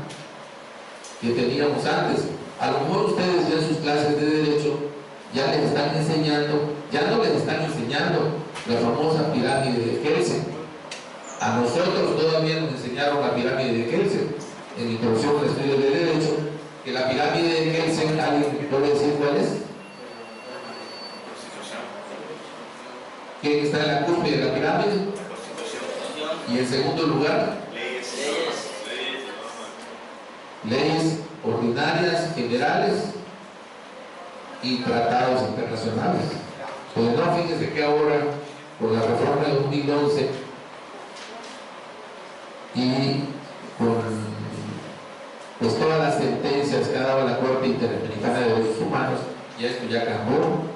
que teníamos antes. A lo mejor ustedes ya en sus clases de derecho ya les están enseñando, ya no les están enseñando la famosa pirámide de Kelsen. A nosotros todavía nos enseñaron la pirámide de Kelsen en la introducción al estudio de derecho, que la pirámide de Kelsen, ¿alguien puede decir cuál es? ¿Quién está en la cúspide de la pirámide? Y en segundo lugar, leyes ordinarias, generales y tratados internacionales. Pues no, fíjense que ahora, con la reforma de 2011 y con pues todas las sentencias que ha dado la Corte Interamericana de Derechos Humanos, ya esto ya cambió.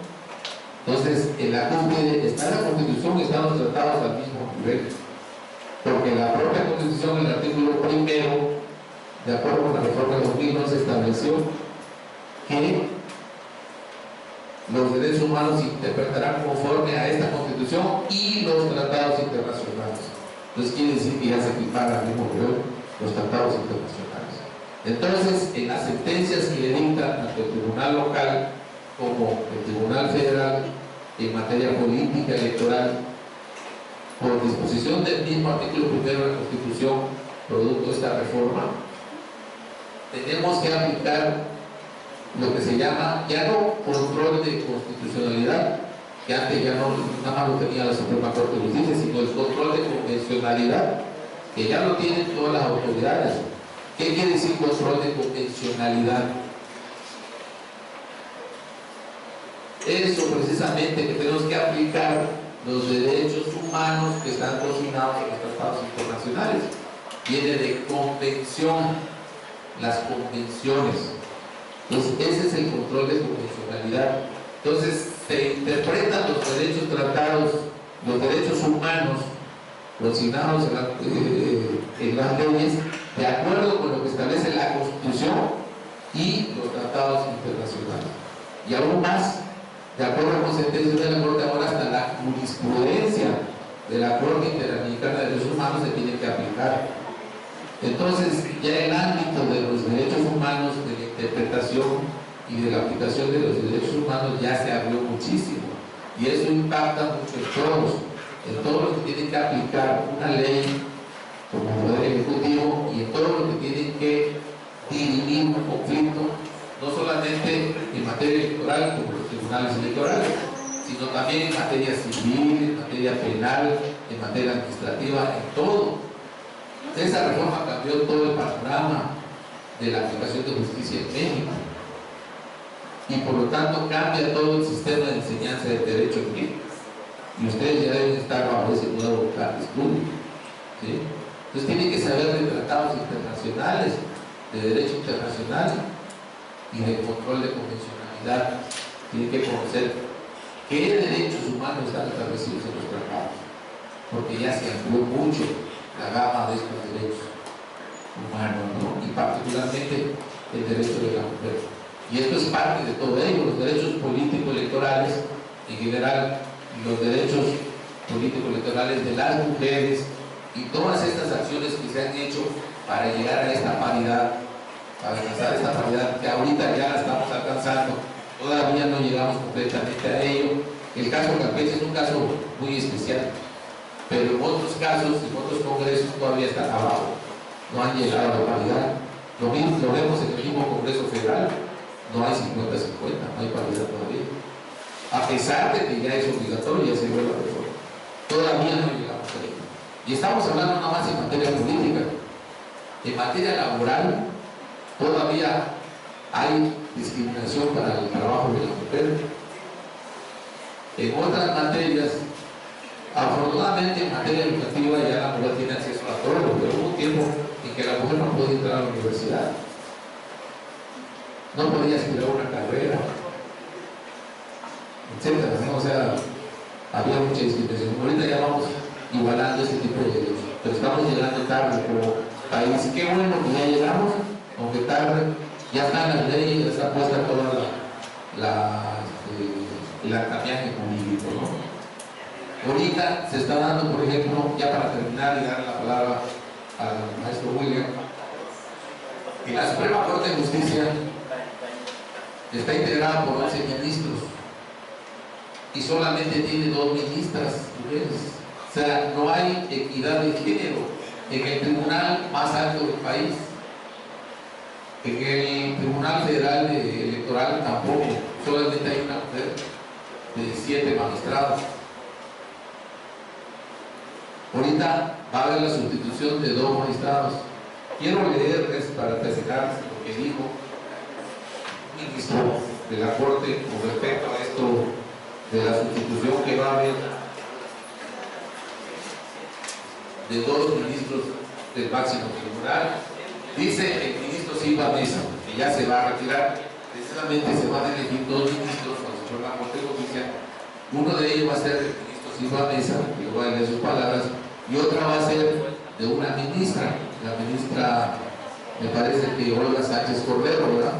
Entonces, en la cúspide está la Constitución y están los tratados al mismo nivel, porque la propia Constitución, en el artículo primero, de acuerdo con la reforma de 2011, estableció que los derechos humanos se interpretarán conforme a esta Constitución y los tratados internacionales. Entonces quiere decir que ya se equiparan al mismo nivel los tratados internacionales. Entonces, en las sentencias que dictan tanto el Tribunal Local como el Tribunal Federal en materia política electoral, por disposición del mismo artículo primero de la Constitución, producto de esta reforma, tenemos que aplicar lo que se llama, ya no control de constitucionalidad, que antes ya no, nada más lo tenía la Suprema Corte de Justicia, sino el control de convencionalidad, que ya lo tienen todas las autoridades. ¿Qué quiere decir control de convencionalidad? Eso precisamente, que tenemos que aplicar los derechos humanos que están consignados en los tratados internacionales. Viene de convención, las convenciones. Entonces, ese es el control de convencionalidad. Entonces, se interpretan los derechos tratados, los derechos humanos consignados en las leyes, de acuerdo con lo que establece la Constitución y los tratados internacionales. Y aún más, de acuerdo con sentencias de la Corte, ahora hasta la jurisprudencia de la Corte Interamericana de Derechos Humanos se tiene que aplicar. Entonces, ya el ámbito de los derechos humanos, de la interpretación y de la aplicación de los derechos humanos ya se abrió muchísimo, y eso impacta mucho en todos los que tienen que aplicar una ley como Poder Ejecutivo y en todo lo que tienen que dirimir un conflicto, no solamente en materia electoral como los tribunales electorales, sino también en materia civil, en materia penal, en materia administrativa, en todo. Esa reforma cambió todo el panorama de la aplicación de justicia en México, y por lo tanto cambia todo el sistema de enseñanza del derecho en México, y ustedes ya deben estar bajo ese nuevo plan de estudio, ¿sí? Entonces tienen que saber de tratados internacionales, de derecho internacional y de control de convencionalidad. Tienen que conocer qué derechos humanos están establecidos en los tratados, porque ya se amplió mucho la gama de estos derechos humanos, ¿no? Y particularmente el derecho de la mujer. Y esto es parte de todo ello, los derechos político-electorales en general, los derechos político-electorales de las mujeres y todas estas acciones que se han hecho para llegar a esta paridad, para alcanzar esta paridad que ahorita ya la estamos alcanzando. Todavía no llegamos completamente a ello. El caso Campeche es un caso muy especial, pero en otros casos, en otros congresos todavía están abajo, no han llegado a la paridad. Lo mismo lo vemos en el mismo Congreso Federal, no hay 50-50, no hay paridad todavía, a pesar de que ya es obligatorio, ya se vuelve la reforma. Todavía no llegamos a ello. Y estamos hablando nada más en materia política. En materia laboral todavía hay discriminación para el trabajo de la mujer. En otras materias, afortunadamente en materia educativa ya la mujer tiene acceso a todo, pero hubo un tiempo en que la mujer no podía entrar a la universidad, no podía estudiar una carrera, etcétera, ¿no? O sea, había mucha discriminación. Ahorita ya vamos igualando este tipo de derechos, pero estamos llegando tarde como país. Qué bueno que ya llegamos, aunque tarde, ya están las leyes, ya está puesta toda el andamiaje jurídico, ¿no? Ahorita se está dando, por ejemplo, ya para terminar y dar la palabra al maestro William, en la Suprema Corte de Justicia está integrada por 11 ministros y solamente tiene 2 ministras mujeres. O sea, no hay equidad de género en el tribunal más alto del país. En el Tribunal Federal Electoral tampoco, solamente hay una mujer de 7 magistrados. Ahorita va a haber la sustitución de 2 magistrados. Quiero leerles para antecedarles lo que dijo un ministro de la Corte con respecto a esto de la sustitución que va a haber de 2 ministros del máximo tribunal. Dice el ministro Silva Mesa, que ya se va a retirar, precisamente se van a elegir 2 ministros para la Suprema Corte de Justicia. Uno de ellos va a ser el ministro Silva Mesa, que le voy a leer sus palabras, y otra va a ser de una ministra, la ministra, me parece que Olga Sánchez Cordero, ¿verdad?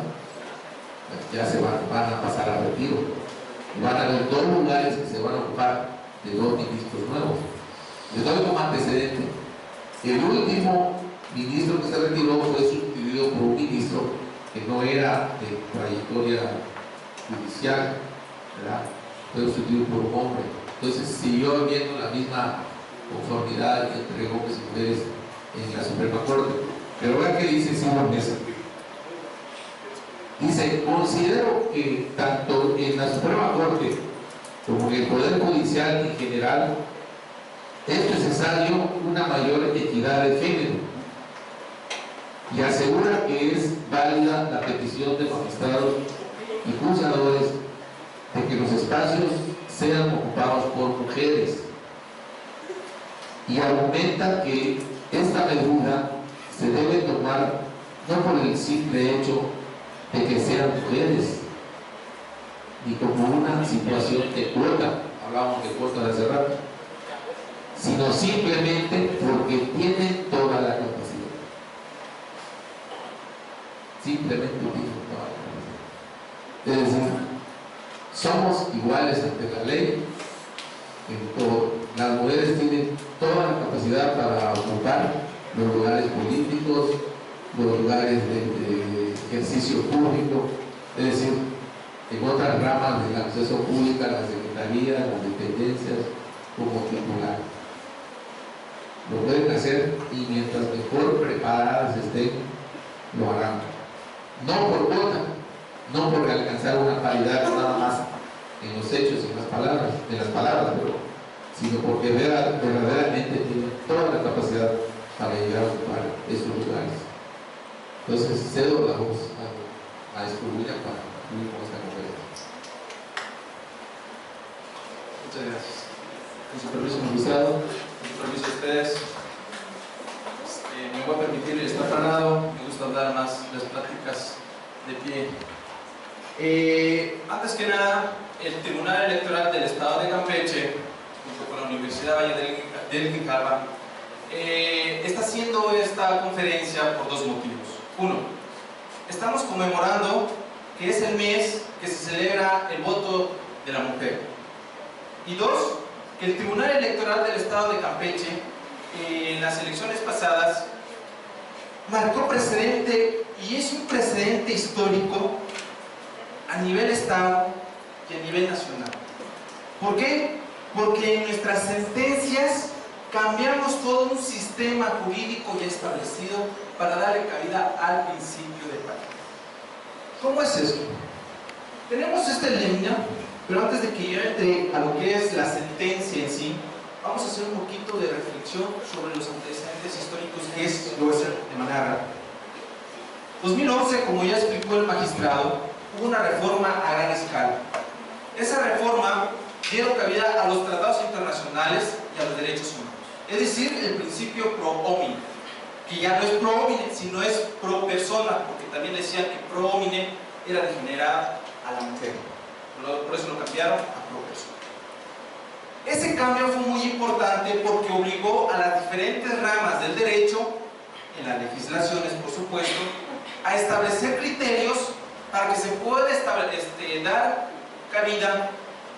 Ya se van a pasar a retiro. Van a haber 2 lugares que se van a ocupar de 2 ministros nuevos. Les doy como antecedente. El último ministro que se retiró fue sustituido por un ministro que no era de trayectoria judicial, ¿verdad? Fue sustituido por un hombre. Entonces siguió habiendo la misma conformidad entre hombres y mujeres en la Suprema Corte. Pero vean qué dice Silva Mesa. Dice: considero que tanto en la Suprema Corte como en el Poder Judicial en general es necesario una mayor equidad de género, y asegura que es válida la petición de magistrados y juzgadores de que los espacios sean ocupados por mujeres, y argumenta que esta medida se debe tomar no por el simple hecho de que sean mujeres, ni como una situación de cuota, hablábamos de cuota de hace rato, sino simplemente porque tienen toda la capacidad. Simplemente tienen toda la capacidad. Es decir, somos iguales ante la ley en todo. Las mujeres tienen toda la capacidad para ocupar los lugares políticos, los lugares de ejercicio público, es decir, en otras ramas del acceso público, las secretarías, las dependencias, como titular. Lo pueden hacer, y mientras mejor preparadas estén, lo harán. No por cuota, no por alcanzar una paridad nada más en los hechos y en las palabras, pero, sino porque verdaderamente tienen toda la capacidad para llegar a ocupar esos lugares. Entonces cedo la voz al maestro William para concluir con esta conferencia. Muchas gracias. Con su permiso, magistrado. Con su permiso a ustedes. Me voy a permitir estar parado, me gusta dar más las pláticas de pie. Antes que nada, el Tribunal Electoral del Estado de Campeche, junto con la Universidad Valle del Quijaba, está haciendo esta conferencia por 2 motivos. Uno, estamos conmemorando que es el mes que se celebra el voto de la mujer. Y 2, que el Tribunal Electoral del Estado de Campeche en las elecciones pasadas marcó precedente, y es un precedente histórico a nivel Estado y a nivel nacional. ¿Por qué? Porque en nuestras sentencias cambiamos todo un sistema jurídico ya establecido para darle cabida al principio de paridad. ¿Cómo es esto? Tenemos esta línea, pero antes de que yo entre a lo que es la sentencia en sí, vamos a hacer un poquito de reflexión sobre los antecedentes históricos, que es, lo voy a hacer de manera rápida. 2011, como ya explicó el magistrado, hubo una reforma a gran escala. Esa reforma dio cabida a los tratados internacionales y a los derechos humanos. Es decir, el principio pro homine, que ya no es pro homine, sino es pro persona, porque también decían que pro homine era degenerada a la mujer. por eso lo cambiaron a Progreso. Ese cambio fue muy importante porque obligó a las diferentes ramas del derecho, en las legislaciones por supuesto, a establecer criterios para que se pueda dar cabida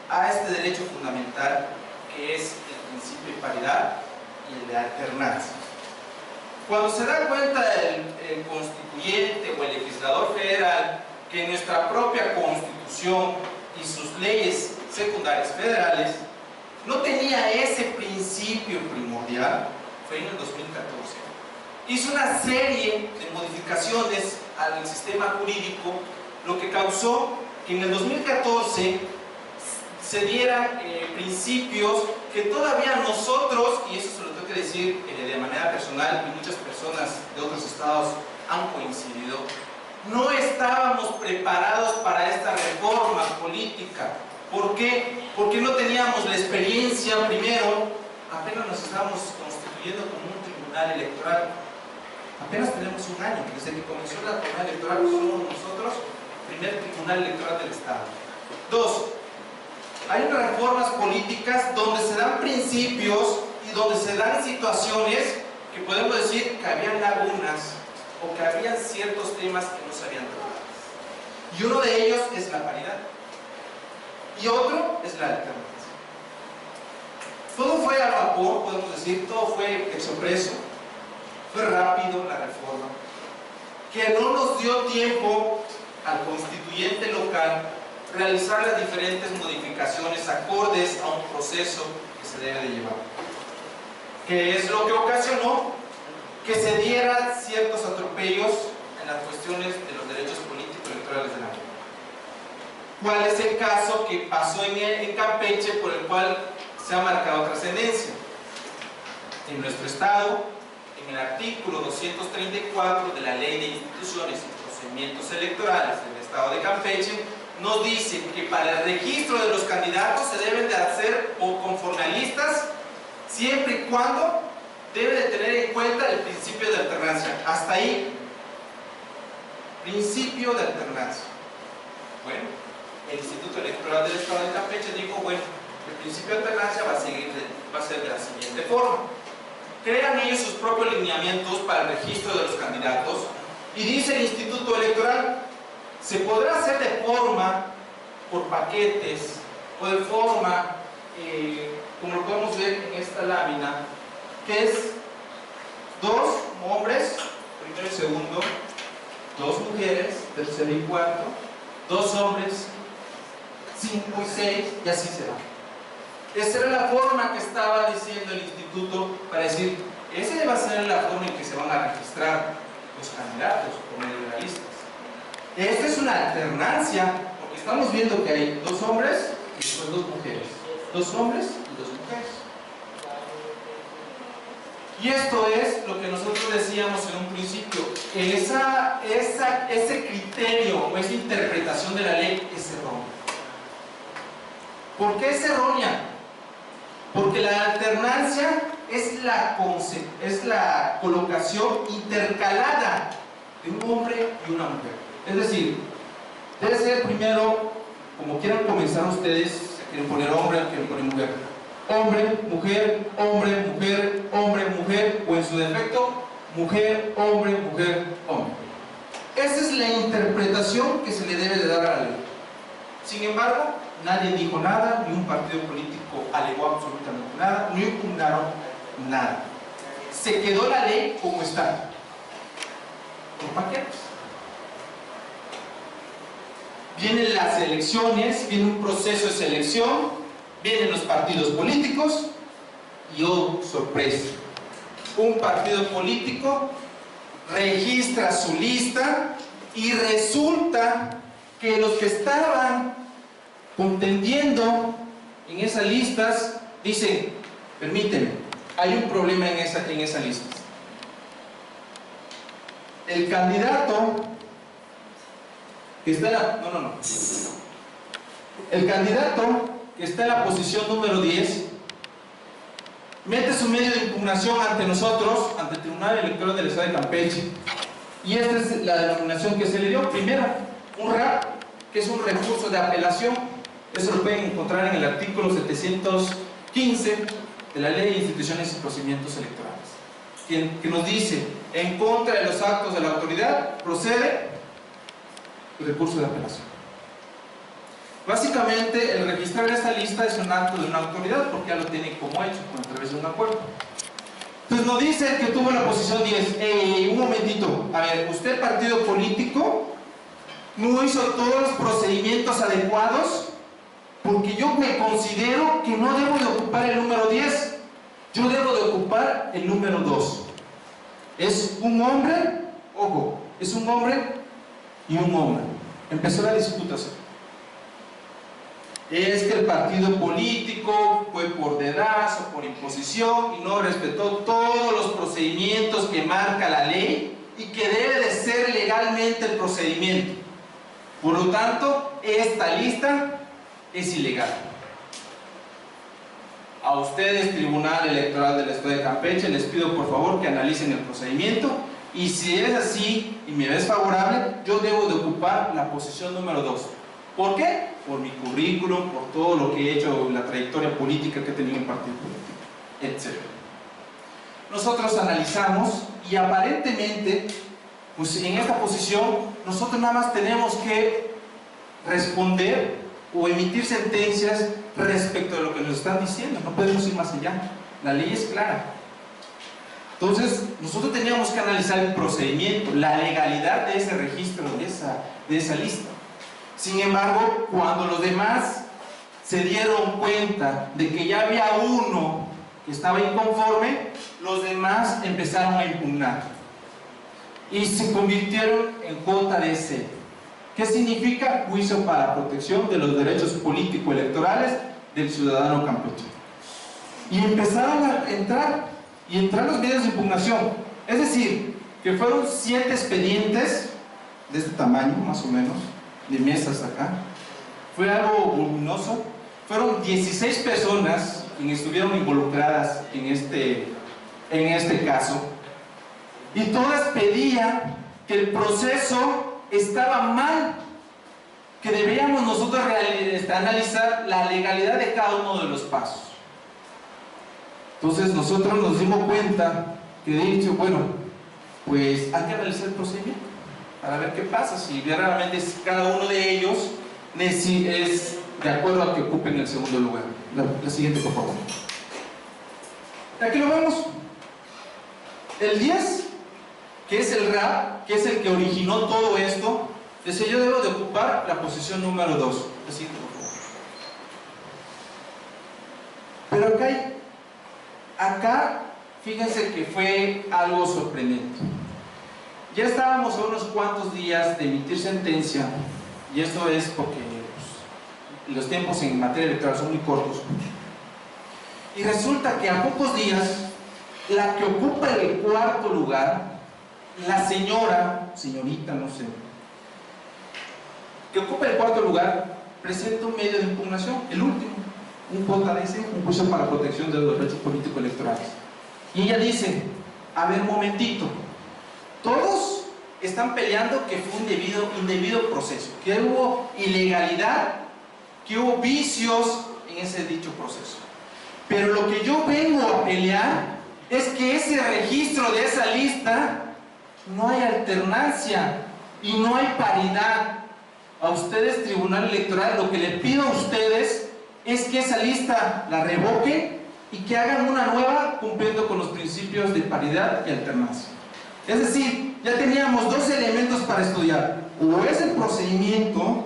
a este derecho fundamental que es el principio de paridad y el de alternancia. Cuando se da cuenta el constituyente o el legislador federal que nuestra propia constitución y sus leyes secundarias federales no tenía ese principio primordial, fue en el 2014. Hizo una serie de modificaciones al sistema jurídico, lo que causó que en el 2014 se dieran principios que todavía nosotros, y eso se lo tengo que decir de manera personal, y muchas personas de otros estados han coincidido, no estábamos preparados para esta reforma política. ¿Por qué? Porque no teníamos la experiencia, primero, apenas nos estábamos constituyendo como un tribunal electoral. Apenas tenemos un año, desde que comenzó la jornada electoral, somos nosotros el primer tribunal electoral del Estado. Dos, hay unas reformas políticas donde se dan principios y donde se dan situaciones que podemos decir que habían lagunas o que habían ciertos temas que no se habían tratado. Y uno de ellos es la paridad. Y otro es la alternancia. Todo fue a vapor, podemos decir, todo fue expreso, fue rápido la reforma, que no nos dio tiempo al constituyente local realizar las diferentes modificaciones acordes a un proceso que se debe de llevar. Que es lo que ocasionó que se dieran ciertos atropellos en las cuestiones de los derechos políticos electorales de la mujer. ¿Cuál es el caso que pasó en Campeche por el cual se ha marcado trascendencia? En nuestro estado, en el artículo 234 de la Ley de Instituciones y Procedimientos Electorales del estado de Campeche, nos dice que para el registro de los candidatos se deben de hacer o conforme a listas, siempre y cuando debe de tener en cuenta el principio de alternancia. Hasta ahí, principio de alternancia. Bueno, el Instituto Electoral del Estado de Campeche dijo, bueno, el principio de alternancia va a ser de la siguiente forma. Crean ellos sus propios lineamientos para el registro de los candidatos y dice el Instituto Electoral, se podrá hacer de forma por paquetes o de forma, como lo podemos ver en esta lámina, que es 2 hombres, primero y segundo, 2 mujeres, tercero y cuarto, 2 hombres, 5 y 6, y así se va. Esa era la forma que estaba diciendo el instituto para decir, esa va a ser la forma en que se van a registrar los candidatos como legalistas. Esta es una alternancia, porque estamos viendo que hay 2 hombres y después 2 mujeres. 2 hombres y 2 mujeres. Y esto es lo que nosotros decíamos en un principio, que ese criterio o esa interpretación de la ley es errónea. ¿Por qué es errónea? Porque la alternancia es la colocación intercalada de un hombre y una mujer. Es decir, debe ser primero, como quieran comenzar ustedes, si quieren poner hombre o quieren poner mujer. Hombre, mujer, hombre, mujer, hombre, mujer, o en su defecto, mujer, hombre, mujer, hombre. Esa es la interpretación que se le debe de dar a la ley. Sin embargo, nadie dijo nada, ni un partido político alegó absolutamente nada, ni impugnaron nada. Se quedó la ley como está, por paquetes. Vienen las elecciones, viene un proceso de selección, vienen los partidos políticos y oh, sorpresa, un partido político registra su lista y resulta que los que estaban contendiendo en esas listas dicen, permíteme, hay un problema en esa lista. El candidato que está en la, el candidato que está en la posición número 10 mete su medio de impugnación ante nosotros, ante el Tribunal Electoral del Estado de Campeche, y esta es la denominación que se le dio. Primero, un RAP, que es un recurso de apelación, Eso lo pueden encontrar en el artículo 715 de la Ley de Instituciones y Procedimientos Electorales, que nos dice: en contra de los actos de la autoridad procede el recurso de apelación. Básicamente, el registrar esta lista es un acto de una autoridad, porque ya lo tiene como hecho a través de un acuerdo. Entonces nos dice que tuvo la posición 10. Un momentito, a ver, usted, partido político, no hizo todos los procedimientos adecuados, porque yo me considero que no debo de ocupar el número 10, yo debo de ocupar el número 2. Es un hombre, ojo, es un hombre y un hombre. Empezó la disputación. Es que el partido político fue por dedazo, por imposición, y no respetó todos los procedimientos que marca la ley y que debe de ser legalmente el procedimiento. Por lo tanto, esta lista es ilegal. A ustedes, Tribunal Electoral del Estado de Campeche, les pido por favor que analicen el procedimiento, y si es así y me ves favorable, yo debo de ocupar la posición número 2. ¿Por qué? Por mi currículum, por todo lo que he hecho, la trayectoria política que he tenido en el partido político, etc. Nosotros analizamos y aparentemente, pues en esta posición, nosotros nada más tenemos que responder o emitir sentencias respecto de lo que nos están diciendo. No podemos ir más allá. La ley es clara. Entonces, nosotros teníamos que analizar el procedimiento, la legalidad de ese registro, de esa lista. Sin embargo, cuando los demás se dieron cuenta de que ya había uno que estaba inconforme, los demás empezaron a impugnar y se convirtieron en JDC. ¿Qué significa? Juicio para protección de los derechos político-electorales del ciudadano campechano. Y empezaron a entrar los medios de impugnación. Es decir, que fueron 7 expedientes de este tamaño, más o menos, de mesas acá. Fue algo voluminoso. Fueron 16 personas quienes estuvieron involucradas en este caso, y todas pedían que el proceso estaba mal, que debíamos nosotros analizar la legalidad de cada uno de los pasos. Entonces nosotros nos dimos cuenta que he dicho, bueno, pues hay que analizar el procedimiento para ver qué pasa, si realmente cada uno de ellos es de acuerdo a que ocupen el segundo lugar. La siguiente, por favor. Aquí lo vemos. El 10, que es el RAP, que es el que originó todo esto, decía: yo debo de ocupar la posición número 2. La siguiente, por favor. Pero acá, fíjense que fue algo sorprendente. Ya estábamos a unos cuantos días de emitir sentencia, y esto es porque los tiempos en materia electoral son muy cortos, y resulta que a pocos días, la que ocupa el 4.º lugar, la señorita, no sé, que ocupa el 4.º lugar, presenta un medio de impugnación, el último, un JDC, un juicio para protección de los derechos políticos electorales. Y ella dice: a ver, momentito, todos están peleando que fue un indebido proceso, que hubo ilegalidad, que hubo vicios en ese dicho proceso. Pero lo que yo vengo a pelear es que ese registro de esa lista no hay alternancia y no hay paridad. A ustedes, Tribunal Electoral, lo que le pido a ustedes es que esa lista la revoquen y que hagan una nueva cumpliendo con los principios de paridad y alternancia. Es decir, ya teníamos 2 elementos para estudiar: o es el procedimiento,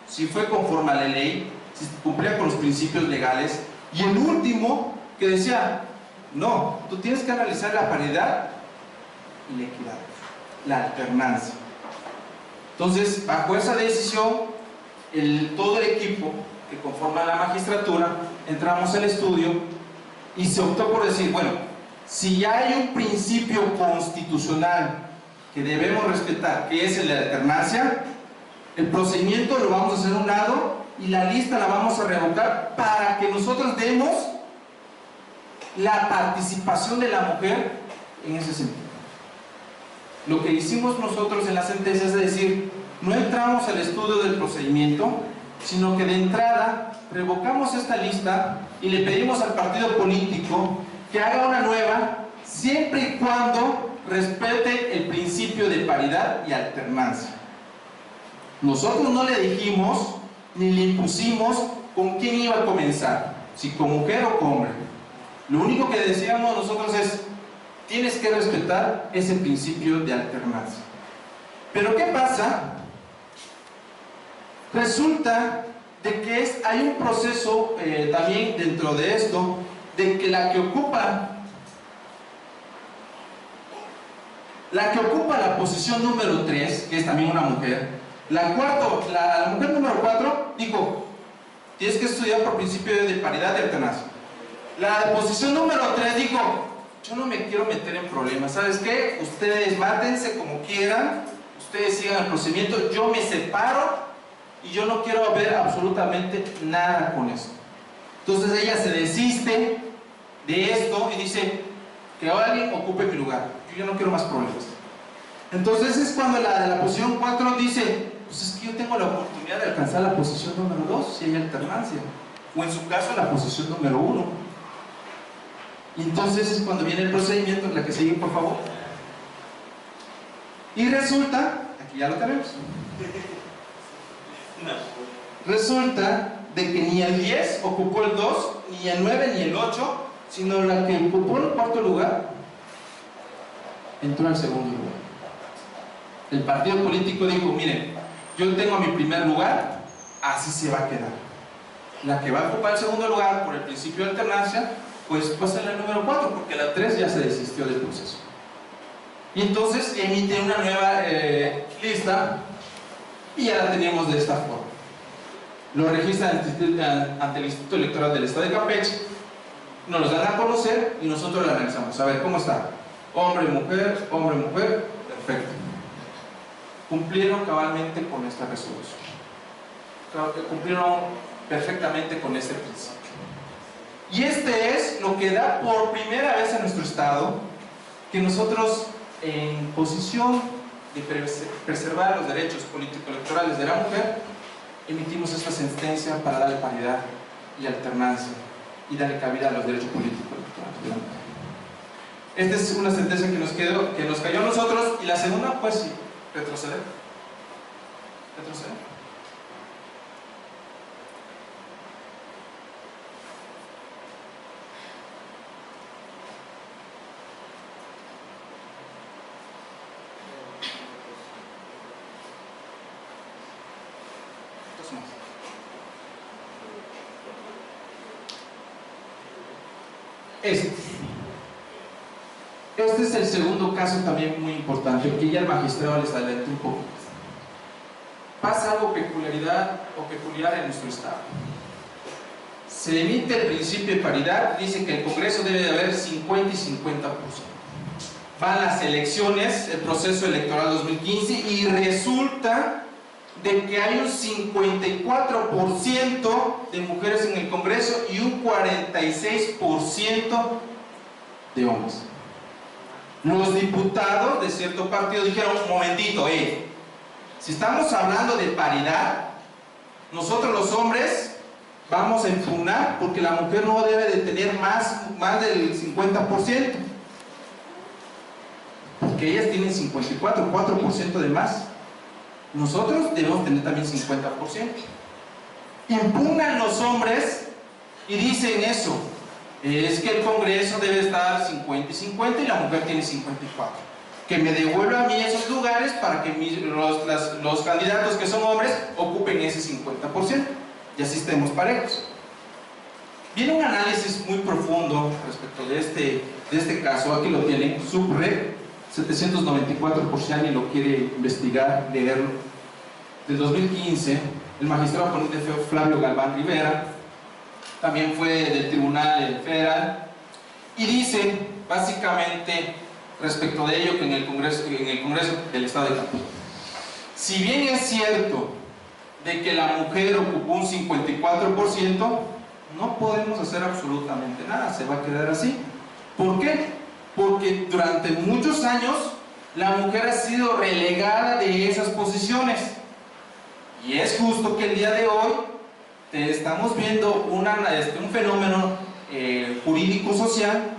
si fue conforme a la ley, si cumplía con los principios legales, y el último que decía: no, tú tienes que analizar la paridad y la equidad, la alternancia. Entonces, bajo esa decisión, todo el equipo que conforma la magistratura, entramos al estudio y se optó por decir: bueno, si ya hay un principio constitucional que debemos respetar, que es el de la alternancia, el procedimiento lo vamos a hacer a un lado y la lista la vamos a revocar para que nosotros demos la participación de la mujer en ese sentido. Lo que hicimos nosotros en la sentencia es decir: no entramos al estudio del procedimiento, sino que de entrada revocamos esta lista y le pedimos al partido político que haga una nueva, siempre y cuando respete el principio de paridad y alternancia. Nosotros no le dijimos ni le impusimos con quién iba a comenzar, si con mujer o con hombre. Lo único que decíamos nosotros es: tienes que respetar ese principio de alternancia. Pero ¿qué pasa? Resulta de que hay un proceso también dentro de esto, de que la que ocupa la posición número 3, que es también una mujer, la mujer número 4 dijo: tienes que estudiar por principio de paridad y alternancia. La posición número 3 dijo: yo no me quiero meter en problemas, ¿sabes qué? Ustedes mátense como quieran, ustedes sigan el procedimiento, yo me separo y yo no quiero ver absolutamente nada con esto. Entonces ella se desiste de esto y dice: que alguien ocupe mi lugar, yo ya no quiero más problemas. Entonces es cuando la de la posición 4 dice: pues es que yo tengo la oportunidad de alcanzar la posición número 2 si hay alternancia, o en su caso la posición número 1. Y entonces es cuando viene el procedimiento, la que sigue por favor. Y resulta, aquí ya lo tenemos, resulta de que ni el 10 ocupó el 2, ni el 9 ni el 8, sino la que ocupó el cuarto lugar entró al segundo lugar. El partido político dijo: miren, yo tengo mi primer lugar, así se va a quedar. La que va a ocupar el segundo lugar por el principio de alternancia, pues va a ser la número 4, porque la 3 ya se desistió del proceso. Y entonces emite una nueva lista y ya la tenemos de esta forma. Lo registra ante el Instituto Electoral del Estado de Campeche, nos los dan a conocer y nosotros la analizamos. A ver, ¿cómo está? Hombre, mujer, perfecto. Cumplieron cabalmente con esta resolución. Cumplieron perfectamente con este principio. Y este es lo que da por primera vez en nuestro estado que nosotros, en posición de preservar los derechos político-electorales de la mujer, emitimos esta sentencia para darle paridad y alternancia y darle cabida a los derechos político-electorales de la mujer. Esta es una sentencia que nos cayó a nosotros. Y la segunda, pues sí, retroceder. Este es el segundo caso también muy importante, que ya el magistrado les adelantó un poco. Pasa algo peculiar en nuestro estado. Se emite el principio de paridad, dice que el Congreso debe de haber 50 y 50%. Van las elecciones, el proceso electoral 2015, y resulta de que hay un 54% de mujeres en el Congreso y un 46% de hombres. Los diputados de cierto partido dijeron: un momentito, si estamos hablando de paridad, nosotros los hombres vamos a impugnar porque la mujer no debe de tener más del 50%, porque ellas tienen 4% de más. Nosotros debemos tener también 50%. Impugnan los hombres y dicen eso: es que el Congreso debe estar 50 y 50 y la mujer tiene 54. Que me devuelva a mí esos lugares para que los candidatos que son hombres ocupen ese 50% y así estemos parejos. Viene un análisis muy profundo respecto de este caso. Aquí lo tienen, Subred 794, por si alguien lo quiere investigar, leerlo. Del 2015, el magistrado ponente Flavio Galván Rivera, también fue del Tribunal Federal, y dice básicamente respecto de ello que en el Congreso del Estado de Campeche, si bien es cierto de que la mujer ocupó un 54%, no podemos hacer absolutamente nada, se va a quedar así. ¿Por qué? Porque durante muchos años la mujer ha sido relegada de esas posiciones, y es justo que el día de hoy estamos viendo un fenómeno jurídico-social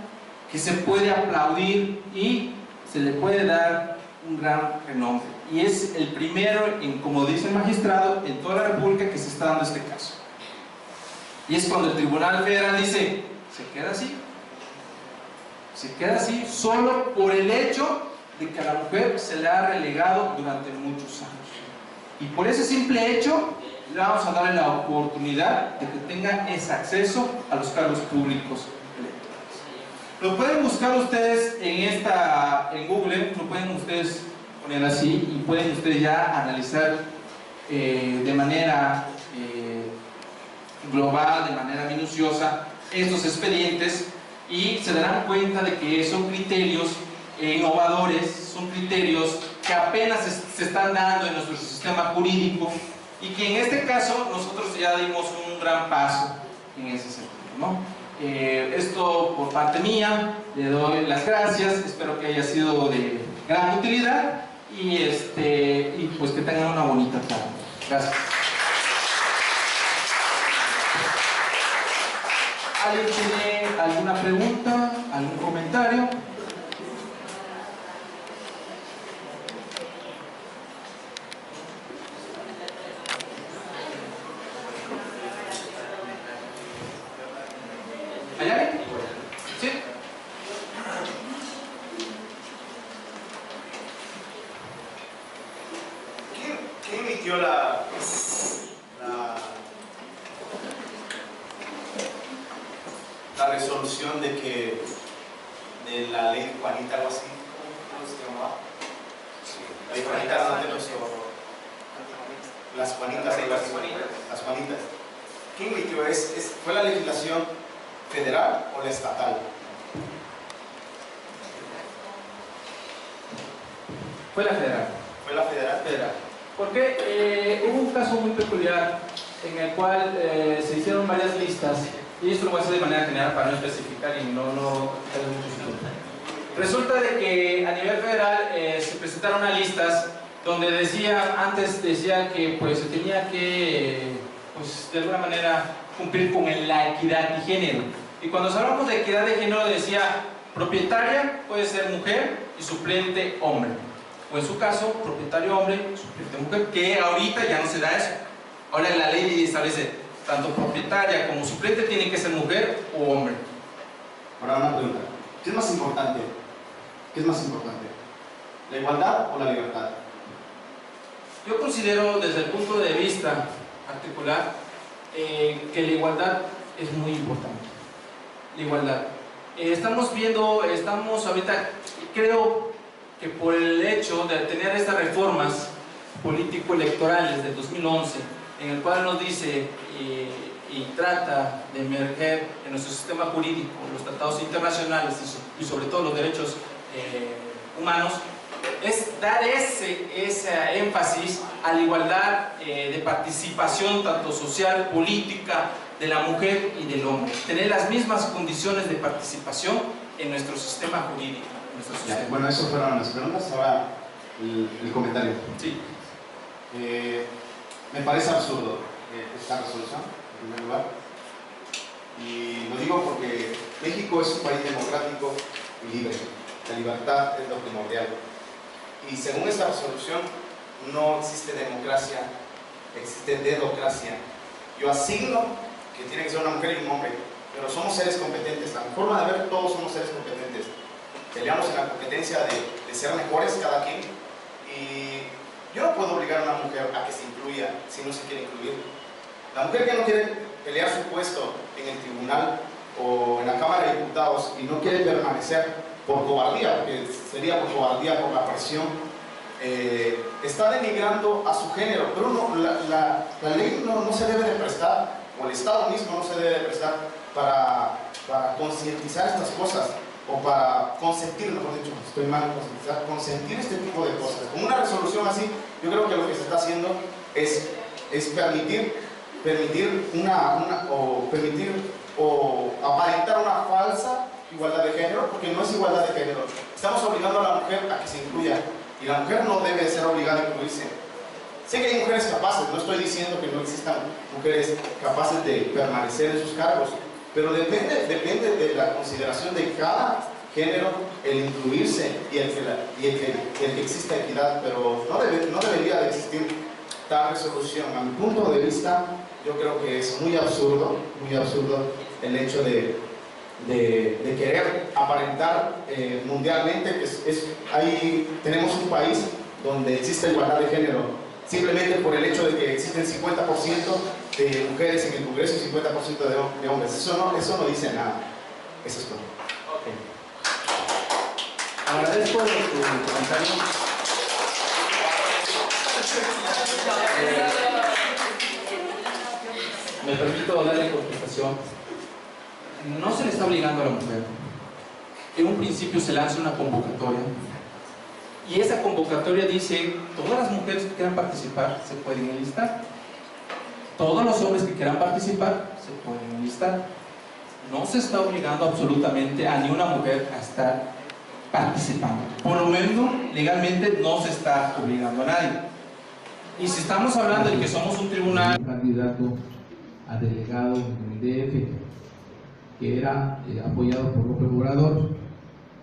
que se puede aplaudir y se le puede dar un gran renombre. Y es el primero, como dice el magistrado, en toda la República que se está dando este caso. Y es cuando el Tribunal Federal dice, se queda así solo por el hecho de que a la mujer se le ha relegado durante muchos años. Y por ese simple hecho, le vamos a darle la oportunidad de que tenga ese acceso a los cargos públicos electorales. Lo pueden buscar ustedes en Google, lo pueden ustedes poner así y pueden ustedes ya analizar de manera global, de manera minuciosa, estos expedientes y se darán cuenta de que son criterios innovadores, son criterios que apenas se están dando en nuestro sistema jurídico y que en este caso nosotros ya dimos un gran paso en ese sentido, ¿no? Esto por parte mía, le doy las gracias, espero que haya sido de gran utilidad y pues que tengan una bonita tarde. Gracias. ¿Alguien tiene alguna pregunta, algún comentario? ¿Hay alguien? ¿Sí? ¿Quién emitió la resolución de la ley Juanita, algo así? ¿Cómo se llamaba? La ley Juanita, ¿dónde lo hizo? Las Juanitas, las Juanitas. ¿Quién emitió? ¿Fue la legislación federal o la estatal? Fue la federal. ¿Fue la federal? Federal. Porque hubo un caso muy peculiar en el cual se hicieron varias listas, y esto lo voy a hacer de manera general para no especificar y no tener mucho tiempo. Resulta de que a nivel federal se presentaron unas listas donde antes decía que pues se tenía que pues de alguna manera cumplir con la equidad de género. Y cuando hablamos de equidad de género decía propietaria puede ser mujer y suplente hombre. O en su caso, propietario hombre, suplente mujer, que ahorita ya no se da eso. Ahora la ley establece tanto propietaria como suplente tiene que ser mujer o hombre. Ahora una pregunta. ¿Qué es más importante? ¿Qué es más importante? ¿La igualdad o la libertad? Yo considero desde el punto de vista particular que la igualdad es muy importante. La igualdad. Estamos ahorita, creo que por el hecho de tener estas reformas político-electorales del 2011, en el cual nos dice y trata de emerger en nuestro sistema jurídico los tratados internacionales y sobre todo los derechos humanos, es dar ese énfasis a la igualdad de participación tanto social, política, de la mujer y del hombre. Tener las mismas condiciones de participación en nuestro sistema jurídico. Ya, bueno, eso fueron las preguntas, ahora el comentario. Sí. Me parece absurdo esta resolución, en primer lugar. Y lo digo porque México es un país democrático y libre. La libertad es lo primordial. Y según esta resolución, no existe democracia, existe dedocracia. Yo asigno que tiene que ser una mujer y un hombre, pero somos seres competentes. La forma de ver, todos somos seres competentes. Peleamos en la competencia de ser mejores cada quien. Y yo no puedo obligar a una mujer a que se incluya si no se quiere incluir. La mujer que no quiere pelear su puesto en el tribunal o en la Cámara de Diputados y no quiere permanecer por cobardía, porque sería por cobardía, por la presión, está denigrando a su género. Pero no, la ley no se debe de prestar, o el Estado mismo no se debe de prestar para concientizar estas cosas, o para consentir, mejor dicho, estoy mal, consentir este tipo de cosas. Con una resolución así, yo creo que lo que se está haciendo es permitir o aparentar una falsa igualdad de género, porque no es igualdad de género. Estamos obligando a la mujer a que se incluya, y la mujer no debe ser obligada a incluirse. Sé que hay mujeres capaces, no estoy diciendo que no existan mujeres capaces de permanecer en sus cargos, pero depende de la consideración de cada género el incluirse y el que exista equidad, pero no debería de existir tal resolución. A mi punto de vista, yo creo que es muy absurdo el hecho de querer aparentar mundialmente que ahí tenemos un país donde existe igualdad de género, simplemente por el hecho de que existen 50% de mujeres en el Congreso y 50% de hombres. Eso no dice nada. Eso es todo. Okay. Agradezco tu comentario. Me permito darle contestación. No se le está obligando a la mujer. En un principio se lanza una convocatoria y esa convocatoria dice: todas las mujeres que quieran participar se pueden enlistar, todos los hombres que quieran participar se pueden enlistar. No se está obligando absolutamente a ni una mujer a estar participando. Por lo menos legalmente no se está obligando a nadie. Y si estamos hablando de que somos un tribunal, un candidato a delegado en el DF que era apoyado por López Obrador,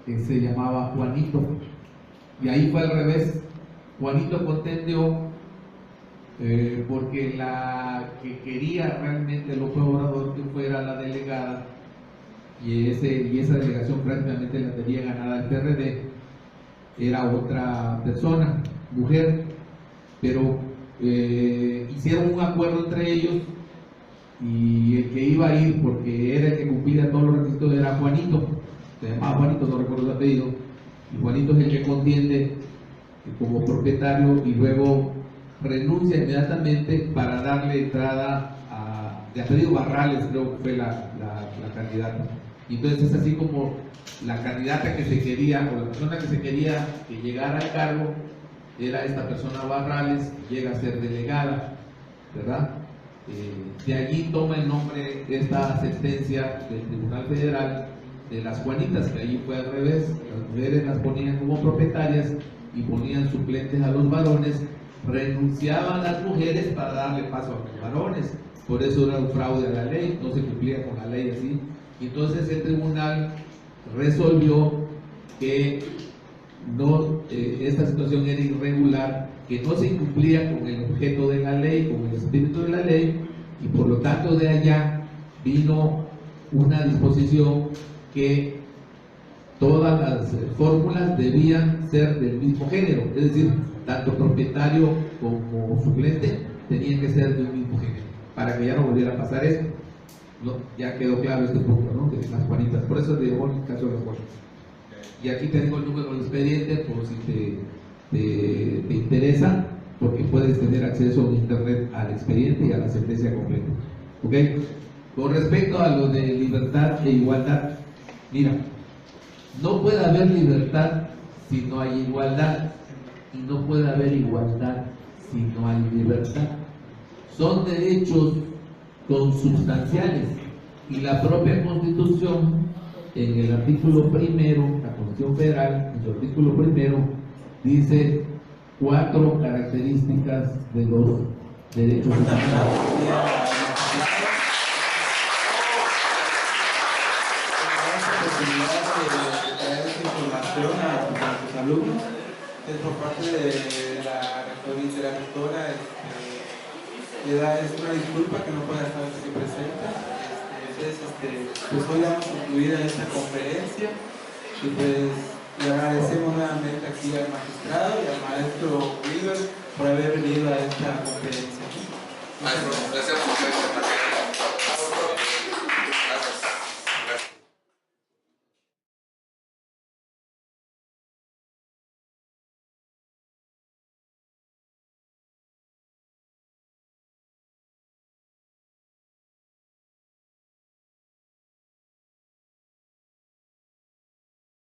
que se llamaba Juanito, y ahí fue al revés. Juanito contendió porque la que quería realmente López Obrador que fuera la delegada, y esa delegación prácticamente la tenía ganada el PRD, era otra persona, mujer, pero hicieron un acuerdo entre ellos y el que iba a ir, porque era el que cumplía todos los requisitos, era Juanito, se llamaba Juanito, no recuerdo el apellido, y Juanito es el que contiende como propietario y luego renuncia inmediatamente para darle entrada a, de apellido Barrales, creo que fue la candidata. Y entonces es así como la candidata que se quería, o la persona que se quería que llegara al cargo, era esta persona Barrales, llega a ser delegada, ¿verdad? De allí toma el nombre de esta sentencia del Tribunal Federal de las Juanitas, que allí fue al revés. Las mujeres las ponían como propietarias y ponían suplentes a los varones, renunciaban las mujeres para darle paso a los varones. Por eso era un fraude a la ley, no se cumplía con la ley así. Y entonces el tribunal resolvió que no, esta situación era irregular, que no se incumplía con el objeto de la ley, con el espíritu de la ley, y por lo tanto de allá vino una disposición que todas las fórmulas debían ser del mismo género, es decir, tanto propietario como suplente tenían que ser del mismo género, para que ya no volviera a pasar esto. ¿No? Ya quedó claro este punto, ¿no? De las Juanitas, por eso llegó el caso de las Juanitas. Y aquí tengo el número del expediente por si te interesa, porque puedes tener acceso en internet al expediente y a la sentencia completa. ¿Ok? Con respecto a lo de libertad e igualdad, mira, no puede haber libertad si no hay igualdad, y no puede haber igualdad si no hay libertad. Son derechos consubstanciales, y la propia Constitución, en el artículo primero, la Constitución Federal, en su artículo primero, dice 4 características de los derechos humanos. A tus alumnos, por parte de la rectora, le da una disculpa que no pueda estar aquí presente. Pues hoy damos concluida esta conferencia y pues le agradecemos nuevamente aquí al magistrado y al maestro Wilber por haber venido a esta conferencia. Maestro, gracias por